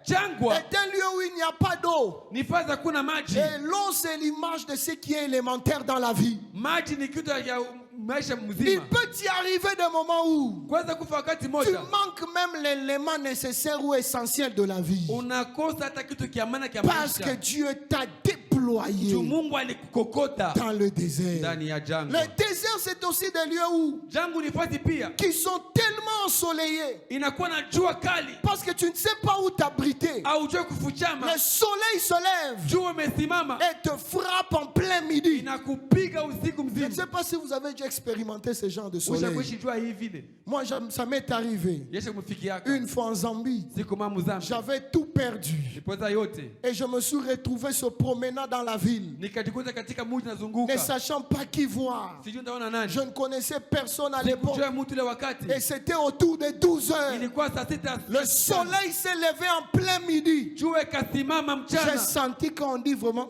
Jangwa est un lieu où il n'y a pas d'eau. ni fasi hakuna maji. Et l'eau, c'est l'image de ce qui est élémentaire dans la vie. Maji ni kitu ya maisha Il mzima. peut y arriver des moments où Kwanza kufa wakati tu moja. manques même l'élément nécessaire ou essentiel de la vie. Unakosa hata kitu kia maana kia Parce que maisha. Dieu t'a déployé Mungu alikukokota dans le désert. ndani ya jangwa. Le désert, c'est aussi des lieux où Jangu ni fasi pia. qui sont tellement ensoleillés. Inakuwa na jua kali. Parce que tu ne sais pas où t'abriter. Haujui kufuchama. Le soleil se lève Jua umesimama. et te frappe en plein midi. Inakupiga usiku Je ne mzima. sais pas si vous avez déjà expérimenté ce genre de soleil. Ushakuishi jua hii vile. Moi, ça m'est arrivé Yesha kufikia. une fois en Zambie. Siku mama Mzambi. J'avais tout perdu. Nipoza yote. Et je me suis retrouvé se promenant dans la ville, Nikajikuta katika mji nazunguka. ne sachant pas qui voir. Sijui ndaona nani. Je ne connaissais personne à l'époque. Sikujua mtu ile wakati. Et c'était autour de 12 heures. Ilikuwa saa sita. Le soleil s'est levé en plein midi. Jua ikasimama J'ai mchana. senti qu'on dit vraiment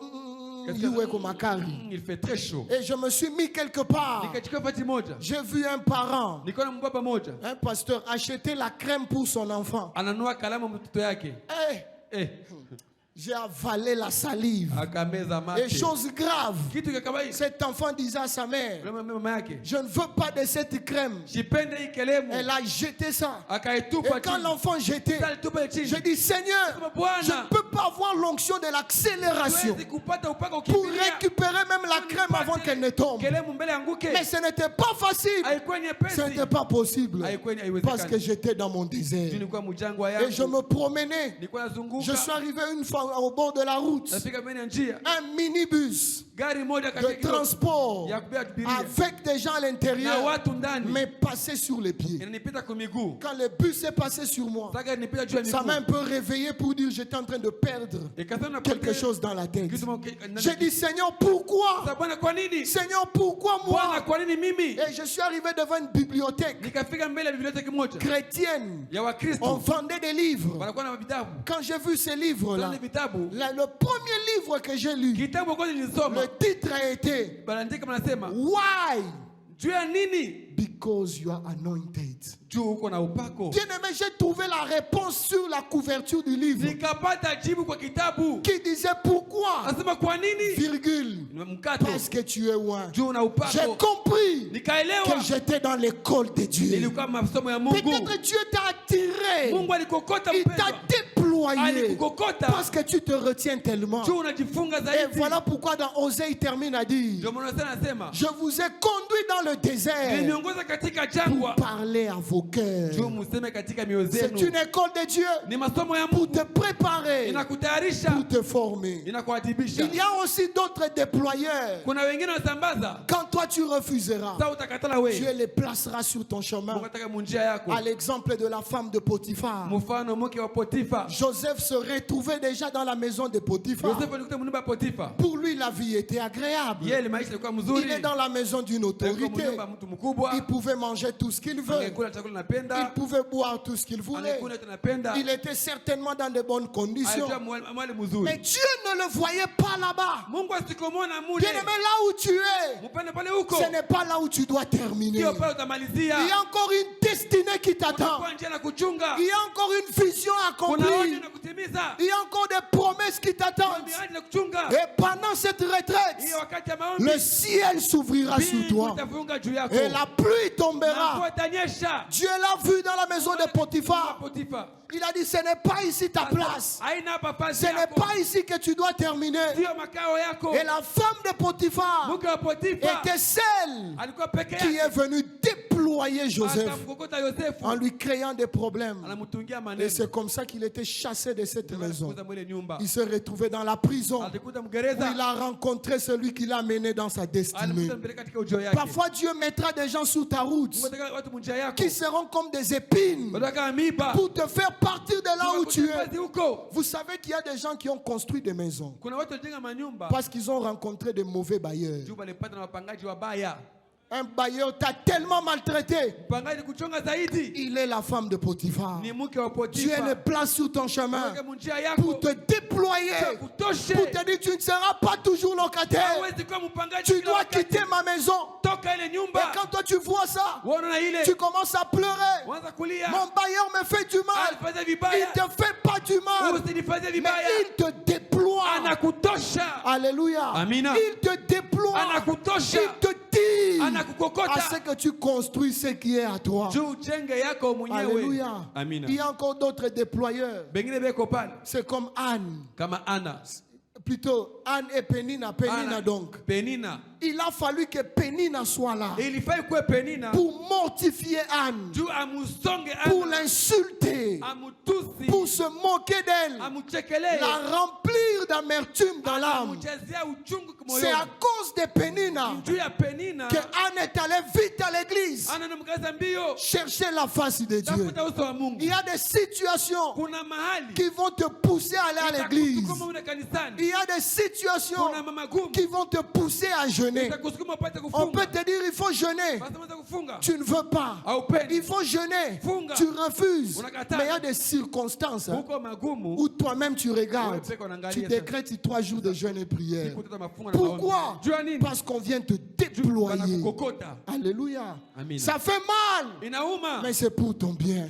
Il fait très chaud. et je me suis mis quelque part. Nikachukua fati moja. J'ai vu un parent, Nikaona mbaba moja. un pasteur, acheter la crème pour son enfant. Ananua kalamu mtoto yake. Eh, j'ai avalé la salive. Akameza Et mate. chose grave, Kitu cha kawaida. cet enfant disait à sa mère, Mama yake. je ne veux pas de cette crème. Sipende hii kelemu. Elle a jeté ça. Et Akaitupa quand chini. l'enfant jetait, Alitupa chini. j'ai dit, Seigneur, je ne peux pas avoir l'onction de l'accélération Siwezi kupata upako pour ukimbilia. récupérer même la crème avant qu'elle ne tombe. Kelemu mbele anguke. Mais ce n'était pas facile. Haikuwa Ce nyepesi. n'était pas possible. Haikuwa Parce que haiwezekani. j'étais dans mon désert. Nilikuwa mjangwa Et je yangu. me promenais. Nilikuwa nazunguka. Je suis arrivé une fois au bord de la route. Nafika mbele ya njia. Un minibus Gari moja de katika transport ya kubeba abiria. avec des gens à Na l'intérieur watu ndani. m'est passé sur les pieds. Inanipita kwa miguu. Quand le bus est passé sur moi, Sasa nipita juu ya ça m'a un miguu. peu réveillé pour dire j'étais en train de perdre Ikasema quelque chose dans la tête. Kitu J'ai dit Seigneur, pourquoi? Bwana kwa nini? Seigneur, pourquoi Bwana moi? kwa nini mimi? Et je suis arrivé devant une bibliothèque Nikafika mbele ya biblioteki moja chrétienne. ya On Wakristo. vendait des livres. Wanakuwa na vitabu. Quand j'ai vu ces livres-là, Kuna vitabu. le premier livre que j'ai lu, Kitabu kwa nilisoma. le titre a été Banaandika mnasema, Why? juu ya nini? Because you are anointed. Juu uko na upako. Bien aimé, j'ai trouvé la réponse sur la couverture du livre Nikapata jibu kwa kitabu. qui disait pourquoi, Nasema kwa nini? virgule, Mkato. parce que tu es loin. Juu na J'ai upako. compris Nikaelewa. que j'étais dans l'école de Dieu. Nilikuwa masomo ya Mungu. Peut-être Dieu t'a attiré, Mungu alikokota il t'a mpendwa. déployé Alikukokota. parce que tu te retiens tellement. Juu unajifunga Et zaidi. voilà pourquoi dans Osée il termine à dire, Ndio maana sana nasema, je vous ai conduit dans le désert niliongoza katika pour jangwa. parler à vos cœurs. Juu museme katika mioyo C'est zenu. une école de Dieu Ni masomo ya pour Mungu. te préparer, Inakutayarisha. pour te former. Inakuadibisha. Il y a aussi d'autres déployeurs. Kuna wengine wanasambaza. Quand toi tu refuseras, Sasa utakatala wewe. Dieu les placera sur ton chemin. Mungu ataka munjia yako. À l'exemple de la femme de Potiphar. Mfano mke wa Potifa. Joseph se retrouvait déjà dans la maison de Potiphar. Yosefu alikuwa mnyumba Potifa. Pour lui, la vie était agréable. Yeye maisha yalikuwa mzuri. Il est dans la maison d'une autorité. Mnyumba mtu mkubwa. Il pouvait manger tout ce qu'il veut. Angekula chakula napenda. Il pouvait boire tout ce qu'il voulait. Angekula tunapenda. Il était certainement dans de bonnes conditions. Alijua mwali mzuri. Mais Dieu ne le voyait pas là-bas. Mungu asikomona mule. Bien aimé, là où tu es, Mpende pale huko. ce n'est pas là où tu dois terminer. Sio pale utamalizia. Il y a encore une destinée qui t'attend. Kuna njia na kuchunga. Il y a encore une vision à Kuna accomplir. hoja na kutimiza. Il y a encore des promesses qui Kuna t'attendent. miradi na kuchunga. Et pendant cette retraite, Hiyo wakati ya maombi. le ciel s'ouvrira sur Mbingu toi. itafunga juu yako. Et la pluie Na tombera. mvua itanyesha. Dieu l'a vu dans la maison de Potiphar. Potifa. Il a dit, ce n'est pas ici ta place. Ce n'est pas ici que tu dois terminer. Et la femme de Potiphar était celle qui est venue déployer Joseph en lui créant des problèmes. Et c'est comme ça qu'il était chassé de cette maison. Il se retrouvait dans la prison où il a rencontré celui qui l'a mené dans sa destinée. Parfois Dieu mettra des gens sur ta route qui seront comme des épines pour te faire partir de là où tu es. Vous savez qu'il y a des gens qui ont construit des maisons parce qu'ils ont rencontré de mauvais bailleurs. Un bailleur t'a tellement maltraité. Il est la femme de Potiphar. Dieu le place sur ton chemin pour te déployer, pour te dire tu ne seras pas toujours locataire. Tu dois quitter ma maison. Et quand toi tu vois ça, tu commences à pleurer. Mon bailleur me fait du mal. Il ne te fait pas du mal, mais il te déploie. Alléluia. Il te déploie. Il te dit à ce que tu construis ce qui est à toi. Alléluia. Il y a encore d'autres déployeurs. C'est comme Anne. Plutôt Anne et Pénina. Pénina donc. Il a fallu que Pénina soit là pour mortifier Anne, pour l'insulter, pour se moquer d'elle, la remplir d'amertume dans l'âme. C'est à cause de Pénina que Anne est allée vite à l'église chercher la face de Dieu. Il y a des situations qui vont te pousser à aller à l'église. Il y a des situations qui vont te pousser à jeûner. On peut te dire il faut jeûner. Tu ne veux pas. Il faut jeûner. Tu refuses. Mais il y a des circonstances où toi-même tu regardes. Tu décrètes 3 jours de jeûne et prière. Pourquoi? Parce qu'on vient te déployer. Alléluia. Ça fait mal, mais c'est pour ton bien.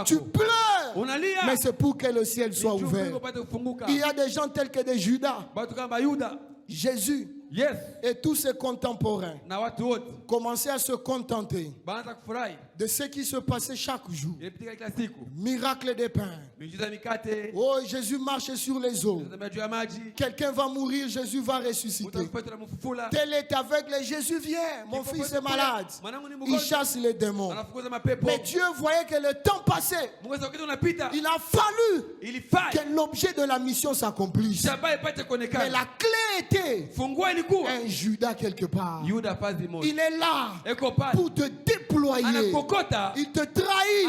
Tu pleures, mais c'est pour que le ciel soit ouvert. Il y a des gens tels que des Judas. Jésus et tous ses contemporains commençaient à se contenter de ce qui se passait chaque jour. Miracle des pains. Oh, Jésus marche sur les eaux. Quelqu'un va mourir, Jésus va ressusciter. Tel est aveugle, Jésus vient. Mon fils est malade. Il chasse les démons. Mais Dieu voyait que le temps passait. Il a fallu que l'objet de la mission s'accomplisse. Mais la clé était un Judas quelque part. Il est là pour te déployer. Il te trahit.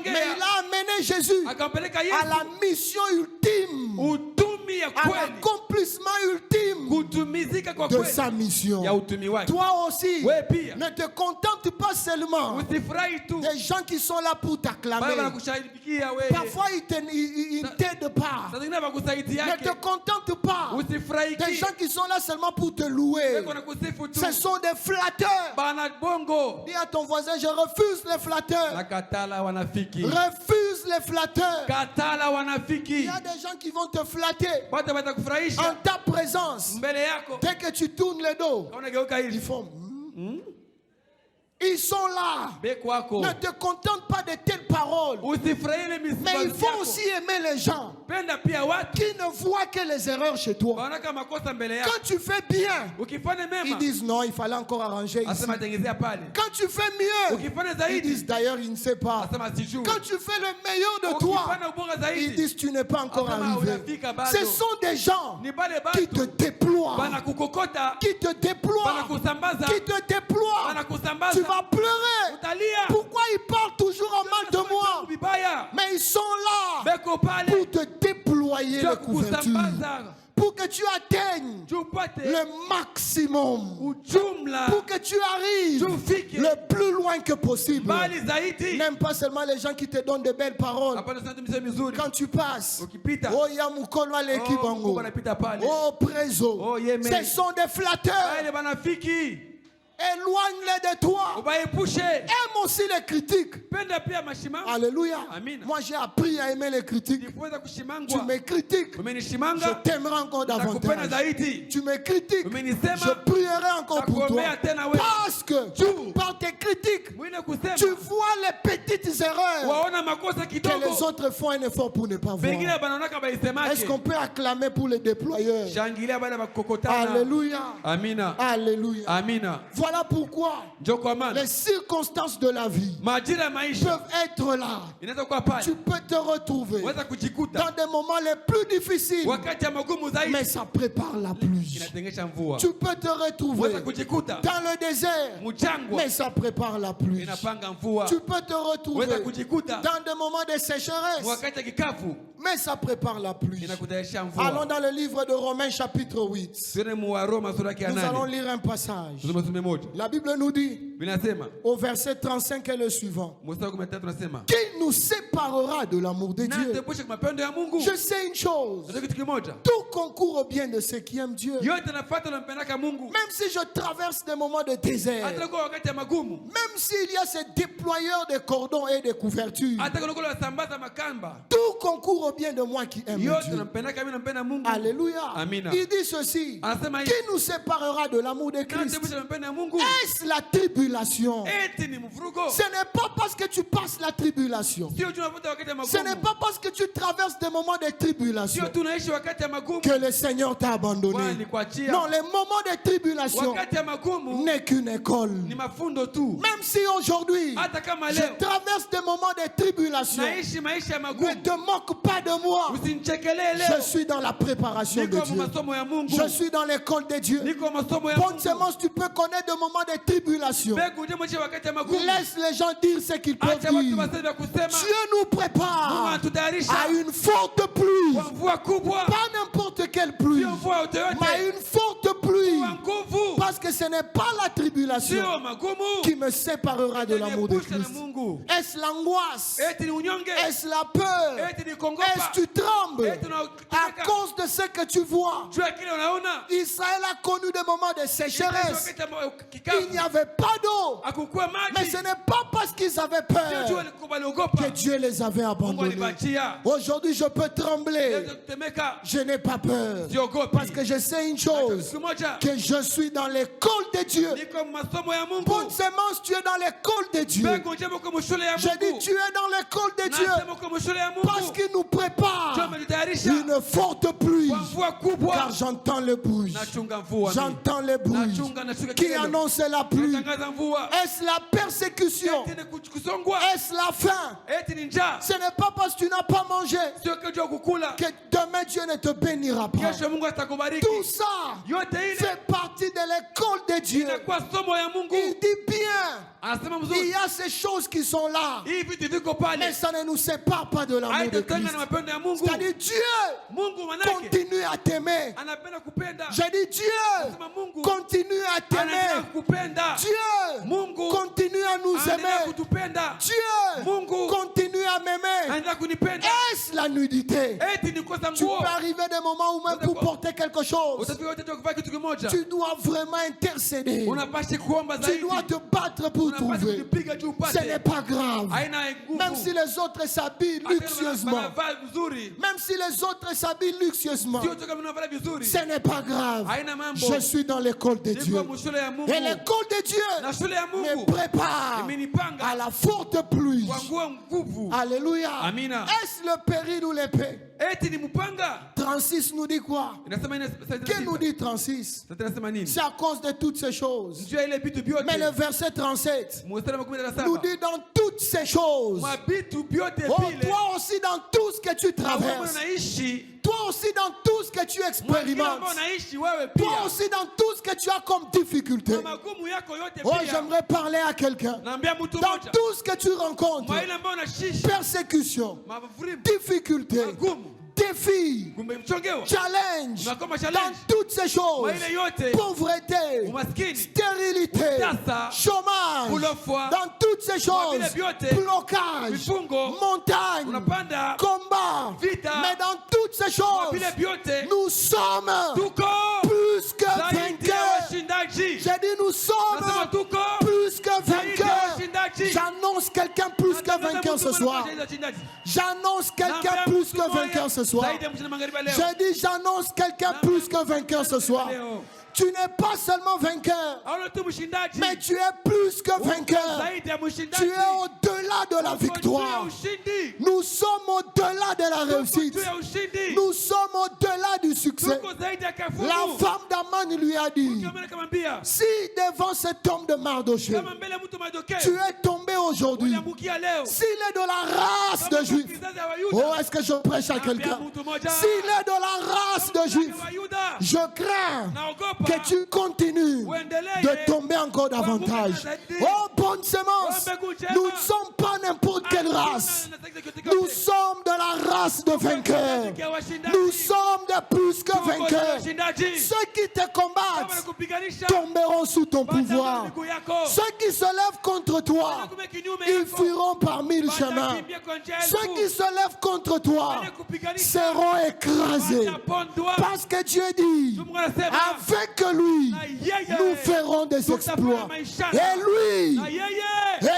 Mais il a amené Jésus à la mission ultime, à l'accomplissement ultime de sa mission. Toi aussi, ne te contente pas seulement des gens qui sont là pour t'acclamer. Parfois ils ne t'aident pas. Ne te contente pas des gens qui sont là seulement pour te louer. Ce sont des flatteurs. Dis à ton voisin, je refuse les flatteurs. Refuse les flatteurs. Il y a des gens qui vont te flatter en ta présence. Dès que tu tournes le dos, ils font ils sont là. Ne te contente pas de telles paroles. Mais il faut aussi aimer les gens qui ne voient que les erreurs chez toi. Quand tu fais bien, ils disent non, il fallait encore arranger ici. Quand tu fais mieux, ils disent d'ailleurs il ne sait pas. Quand tu fais le meilleur de toi, ils disent tu n'es pas encore arrivé. Ce sont des gens qui te déploient, qui te déploient, qui te déploient. Tu vas pleurer. Pourquoi ils parlent toujours en mal de moi? Mais ils sont là pour te déployer les couvertures, pour que tu atteignes le maximum, pour que tu arrives le plus loin que possible. N'aime pas seulement les gens qui te donnent de belles paroles. Quand tu passes, oh Yamukolo Alekibango, oh Prezo, ce sont des flatteurs. Éloigne-les de toi. Aime aussi les critiques. Alléluia. Moi j'ai appris à aimer les critiques. Tu me critiques, je t'aimerai encore davantage. Tu me critiques, je prierai encore pour toi. Parce que par tes critiques, tu vois les petits petites erreurs waona makosa que kidogo les autres font un effort pour ne pas voir. bengine banaonaka baisemake. Est-ce qu'on peut acclamer pour les déployeurs? Shangilia bale bakokotana. Alléluia. Amina. Alléluia. Amina. Voilà pourquoi les circonstances de la vie majira maisha peuvent être là. inaweza kuwa pale. Tu peux te retrouver Weza kujikuta dans des moments les plus difficiles, wakati ya magumu zaidi mais ça prépare la pluie. inatengesha mvua. Tu peux te retrouver Weza kujikuta dans le désert, mchangwa mais ça prépare la pluie. inapanga mvua. Tu peux te retrouver Weza kujikuta dans des moments de sécheresse, wakati ya kikafu mais ça prépare la pluie. inakutayarisha mvua. Allons dans le livre de Romains chapitre 8. Tuone mu Roma sura ya Nous allons 8. lire un passage. Tusome moja. La Bible nous dit Binasema au verset 35 et le suivant: mstari wa 13 tunasema qui nous séparera de l'amour de na Dieu? tepusha kwa mapendo ya Mungu. Je sais une chose, Ndio kitu kimoja. tout concourt au bien de ceux qui aiment Dieu. Yote nafuata na mpendaka Mungu. Même si je traverse des moments de désert, Hata kwa wakati ya magumu. même s'il y a ces déployeurs de cordons et de couvertures, Hata kwa wasambaza makamba. tout concourt au bien de moi qui aime Yote Dieu. nampendaka mimi nampenda Mungu. Alléluia. Amina. Il dit ceci: Anasema qui nous séparera de l'amour de na Christ? tepusha na mpendo ya Mungu. Est-ce la tribulation? Eti ni mvurugo. Ce n'est pas parce que tu passes la tribulation, Sio tunavuta wakati ya ce n'est magumu. pas parce que tu traverses des moments de tribulation Sio tunaishi wakati ya magumu. que le Seigneur t'a abandonné. Bwana alikuachia. Non, les moments de tribulation Wakati ya magumu n'est qu'une école. ni mafundo tu. Même si aujourd'hui Hata kama je leo traverse des moments de tribulation, naishi maisha ya ne magumu. te moque pas de moi. Usinichekelee Je leo. suis dans la préparation de Niko Dieu. masomo ya Mungu. Je suis dans l'école de Dieu. Niko masomo ya Bonne Mungu. semence, tu peux connaître des moments de tribulation. Mbegu ndio mwisho wakati ya magumu. Laisse les gens dire ce qu'ils peuvent Acha watu dire. waseme vya kusema. Dieu nous Mungu prépare anatutayarisha à une forte pluie. kwa mvua kubwa. Pas n'importe quelle pluie, Sio mvua yote. mais une forte pluie. Kwa nguvu. Parce que ce n'est pas la tribulation Sio magumu. qui me séparera de l'amour de Epusha na Christ. Mungu. Est-ce l'angoisse? Eti ni unyonge. Est-ce la peur? Eti ni kongopa. Est-ce que tu trembles Eti à cause de ce que tu vois? jua kile unaona. Israël a connu des moments de sécheresse. Wakati ya Il kikafu. n'y avait pas d'eau. Hakukuwa Mais maji. ce n'est pas parce qu'ils avaient Sio jua peur waliogopa. que Dieu les avait Mungu abandonnés. alibachia. Aujourd'hui, je peux trembler. Leo kutemeka. Je n'ai pas peur. Siogopi. Parce que je sais une chose, Siku moja que je suis dans l'école de Dieu. niko masomo ya Mungu. Bonne semence, tu es dans l'école de Dieu. Mbegu njema kwa mshule ya Je dis, Mungu. tu es dans l'école de Dieu. Nasema kwa mshule ya Mungu. Parce qu'il nous prépare Njoo amelitayarisha une forte pluie. kwa mvua kubwa. Car j'entends le bruit. Nachunga mvua. J'entends le bruit Nachunga qui kelele. annonce la pluie. Natangaza mvua. Est-ce la persécution? Eti ni kusongwa. Est-ce la faim? Eti ni njaa. Ce n'est pas parce que tu n'as pas mangé Sio kujua kukula. que demain Dieu ne te bénira pas. Kesho Mungu atakubariki. Tout ça Yote ile fait partie de l'école de Dieu. inakuwa somo ya Mungu. Il dit bien, Anasema il mzuri. y a ces choses qui sont là, Hii vitu viko mais pale. ça ne nous sépare pas de l'amour de Haitatenga Christ. na mapendo ya Mungu. C'est-à-dire Dieu Mungu manake continue à t'aimer. anapenda kupenda. J'ai dit Dieu Anasema Mungu continue à anaendelea t'aimer. kukupenda. Dieu Mungu continue à nous anaendelea aimer. kutupenda. Dieu Mungu continue à m'aimer. anaendelea kunipenda. Est-ce la nudité? Eti ni kosa Tu nguo. peux arriver des moments où même pour porter quelque chose, Utafika wote kuvaa kitu kimoja. tu dois vraiment intercéder. Unapaswa kuomba Tu zaidi. dois te battre pour Unapaswa trouver. kujipiga juu Ce n'est upate. pas grave. Haina nguvu. Même si les autres s'habillent Hata kama luxueusement, wanavaa vizuri. même si les autres s'habillent luxueusement, Sio tu kama unavaa vizuri. ce n'est pas grave. Haina mambo. Je suis dans l'école de Dieu. Niko mshule ya Mungu. Et l'école de Dieu Na shule ya me Mungu prépare imenipanga à la forte pluie. kwa nguvu. Alléluia. Amina. Est-ce le péril ou l'épée? Eti ni mpanga. 36 nous dit quoi? Inasema Que nous dit 36? Sasa inasema nini? C'est à cause de toutes ces choses. Njoo ile vitu vyote. Mais le verset 37 Mstari wa 17 nous dit dans toutes ces choses. mabitu vyote Oh, vile. toi aussi dans tout ce que tu Na wewe traverses. unaishi. Toi aussi dans tout ce que tu Kila expérimentes. ambao unaishi wewe Toi pia. aussi dans tout ce que tu as comme difficulté. Na magumu yako yote Oh, pia. j'aimerais parler à quelqu'un. Naambia mtu Dans mmoja. tout ce que tu rencontres, Mwa ile ambao unashishi. persécution, Mavurimu. difficulté, Magumu. défi, Kumbe mchongeo. challenge, Unakoma dans challenge. toutes ces choses, Mwa ile yote. pauvreté, Umaskini. stérilité, Utasa. chômage, Kulofwa. dans toutes ces choses, vile vyote. blocage, Vifungo. montagne, Unapanda. combat, Vita. mais dans toutes ces Mwa choses, vile vyote. nous sommes Tuko. plus que Zaidi ya vainqueurs. washindaji. J'ai dit nous sommes Nasema tuko. plus que Zaidi ya vainqueurs. washindaji. J'annonce quelqu'un plus que vainqueur ce soir. J'annonce quelqu'un plus que vainqueur ce soir. J'ai dit j'annonce quelqu'un plus que vainqueur ce soir. Tu n'es pas seulement vainqueur, mais tu es plus que vainqueur. Tu es au-delà de la victoire. Nous sommes au-delà de la réussite. Nous sommes au-delà du succès. La femme d'Aman lui a dit, si devant cet homme de Mardoché, tu es tombé aujourd'hui, s'il est de la race de Juifs, oh, est-ce que je prêche à quelqu'un? S'il est de la race de Juifs, je crains que tu continues de tomber encore davantage. Oh, bonne sémence, nous ne sommes pas n'importe quelle race. Nous sommes de la race de vainqueurs. Nous sommes de plus que vainqueurs. Ceux qui te combattent tomberont sous ton pouvoir. Ceux qui se lèvent contre toi, ils fuiront par 1000 chemins. Ceux qui se lèvent contre toi seront écrasés. Parce que Dieu dit, avec lui, nous ferons des exploits. Et lui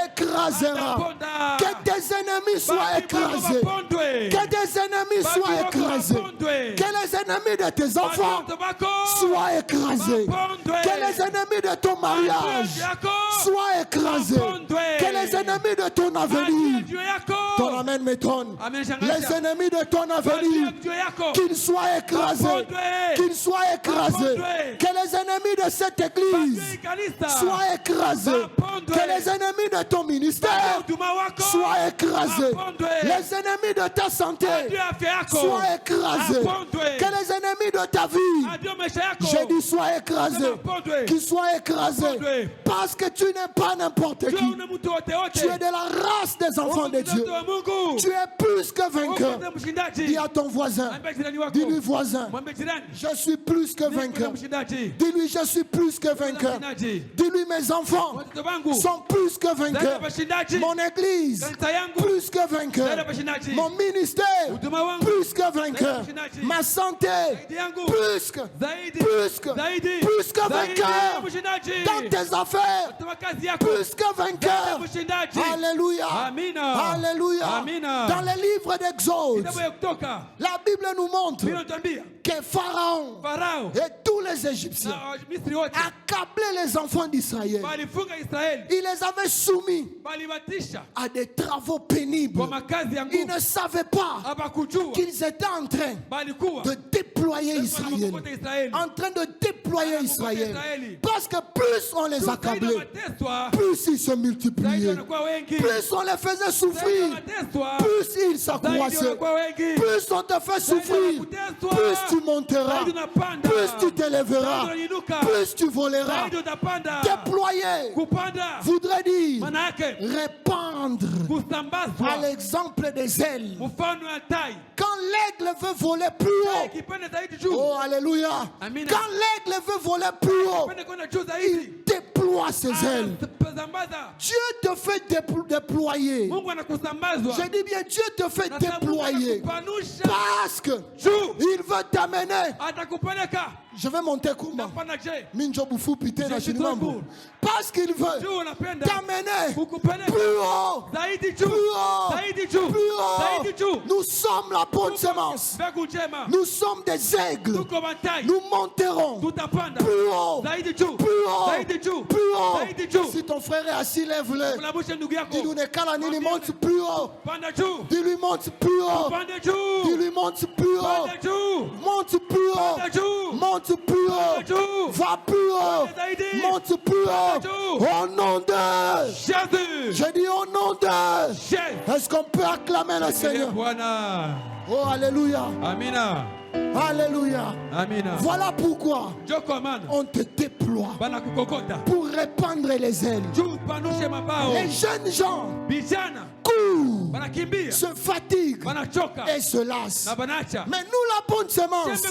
écrasera. Que tes ennemis soient écrasés. Que tes ennemis soient écrasés. Que les ennemis de tes enfants soient écrasés. Que les ennemis de ton mariage soient écrasés. Que les ennemis de ton avenir, ton amen m'étonne, les ennemis de ton avenir, qu'ils soient écrasés. Qu'ils soient écrasés. Que les ennemis de cette église soient écrasés. Que les ennemis de ton ministère soient écrasés. Les ennemis de ta santé soient écrasés. Que les ennemis de ta vie, j'ai dit, soient écrasés. Qu'ils soient écrasés. Parce que tu n'es pas n'importe qui. Tu es de la race des enfants de Dieu. Tu es plus que vainqueur. Dis à ton voisin, dis-lui voisin, je suis plus que vainqueur. Dis-lui, je suis plus que vainqueur. Dis-lui, mes enfants sont plus que vainqueurs. Mon église, plus que vainqueur. Mon ministère, plus que vainqueur. Ma santé, plus que vainqueur. Dans tes affaires, plus que vainqueur. Alléluia. Alléluia. Dans les livres d'Exode, la Bible nous montre que Pharaon et tous les Égyptiens accablaient les enfants d'Israël. Il les avait soumis à des travaux pénibles. Ils ne savaient pas qu'ils étaient en train de déployer Israël. En train de déployer Israël. Parce que plus on les accablait, plus ils se multipliaient. Plus on les faisait souffrir, plus ils s'accroissaient. Plus on te fait souffrir, plus tu monteras, plus tu t'élèveras, plus tu voleras. Déployer voudrait dire répandre à l'exemple des ailes. Quand l'aigle veut voler plus haut, oh alléluia, quand l'aigle veut voler plus haut, il déploie ses ailes. Dieu te fait déployer. Je dis bien, Dieu te fait déployer parce que il veut t'amener. Je vais monter comment? Parce qu'il veut t'amener plus haut. Plus haut. Nous sommes la bonne semence. Nous sommes des aigles. Nous monterons plus haut. Plus haut. Si ton frère est assis, lève-le. Dis-lui ne monte plus haut. Dis-lui monte plus haut. Dis-lui monte plus haut. Monte plus haut. Monte plus haut. Va plus haut. Monte plus haut. Au nom de Jésus. Je dis au nom de Jésus. Est-ce qu'on peut acclamer le Seigneur? Oh, alléluia. Amina. Alléluia. Amina. Voilà pourquoi on te déploie pour répandre les ailes. Les jeunes gens courent, se fatiguent et se lassent. Mais nous, la bonne semence,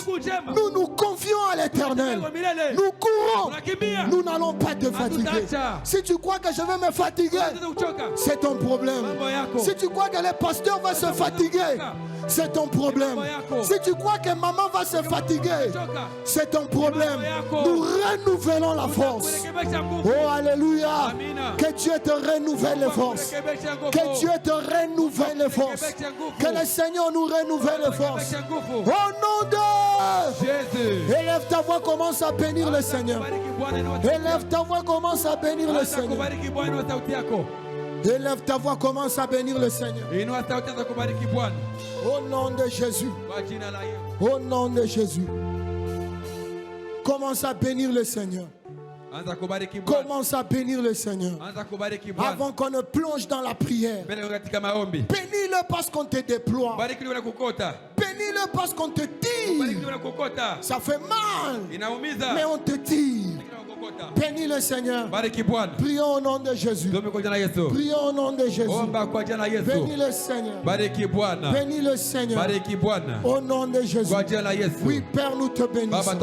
nous nous confions à l'Éternel. Nous courons. Nous n'allons pas te fatiguer. Si tu crois que je vais me fatiguer, c'est ton problème. Si tu crois que les pasteurs vont se fatiguer, c'est ton problème. Si tu crois que maman va se fatiguer, c'est ton problème. Nous renouvelons la force. Oh, alléluia. Que Dieu te renouvelle les forces. Que Dieu te renouvelle les forces. Que le Seigneur nous renouvelle les forces. Au nom de Jésus. Élève ta voix, commence à bénir le Seigneur. Élève ta voix, commence à bénir le Seigneur. Élève ta voix, commence à bénir le Seigneur. Au nom de Jésus. Au nom de Jésus. Commence à bénir le Seigneur. Commence à bénir le Seigneur. Avant qu'on ne plonge dans la prière. Bénis-le parce qu'on te déploie. Bénis-le parce qu'on te tire. Ça fait mal. Mais on te tire. Bénis le Seigneur. Prions au nom de Jésus. Prions au nom de Jésus. Bénis le Seigneur. Bénis le Seigneur. Au nom de Jésus. Oui, Père, nous te bénissons.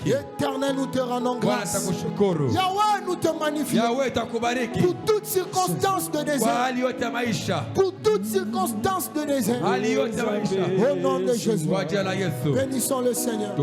Éternel, nous te rendons grâce. Yahweh, nous te magnifions. Pour toutes circonstances de désert. Pour toutes circonstances de désert. Au nom de Jésus. Bénissons le Seigneur.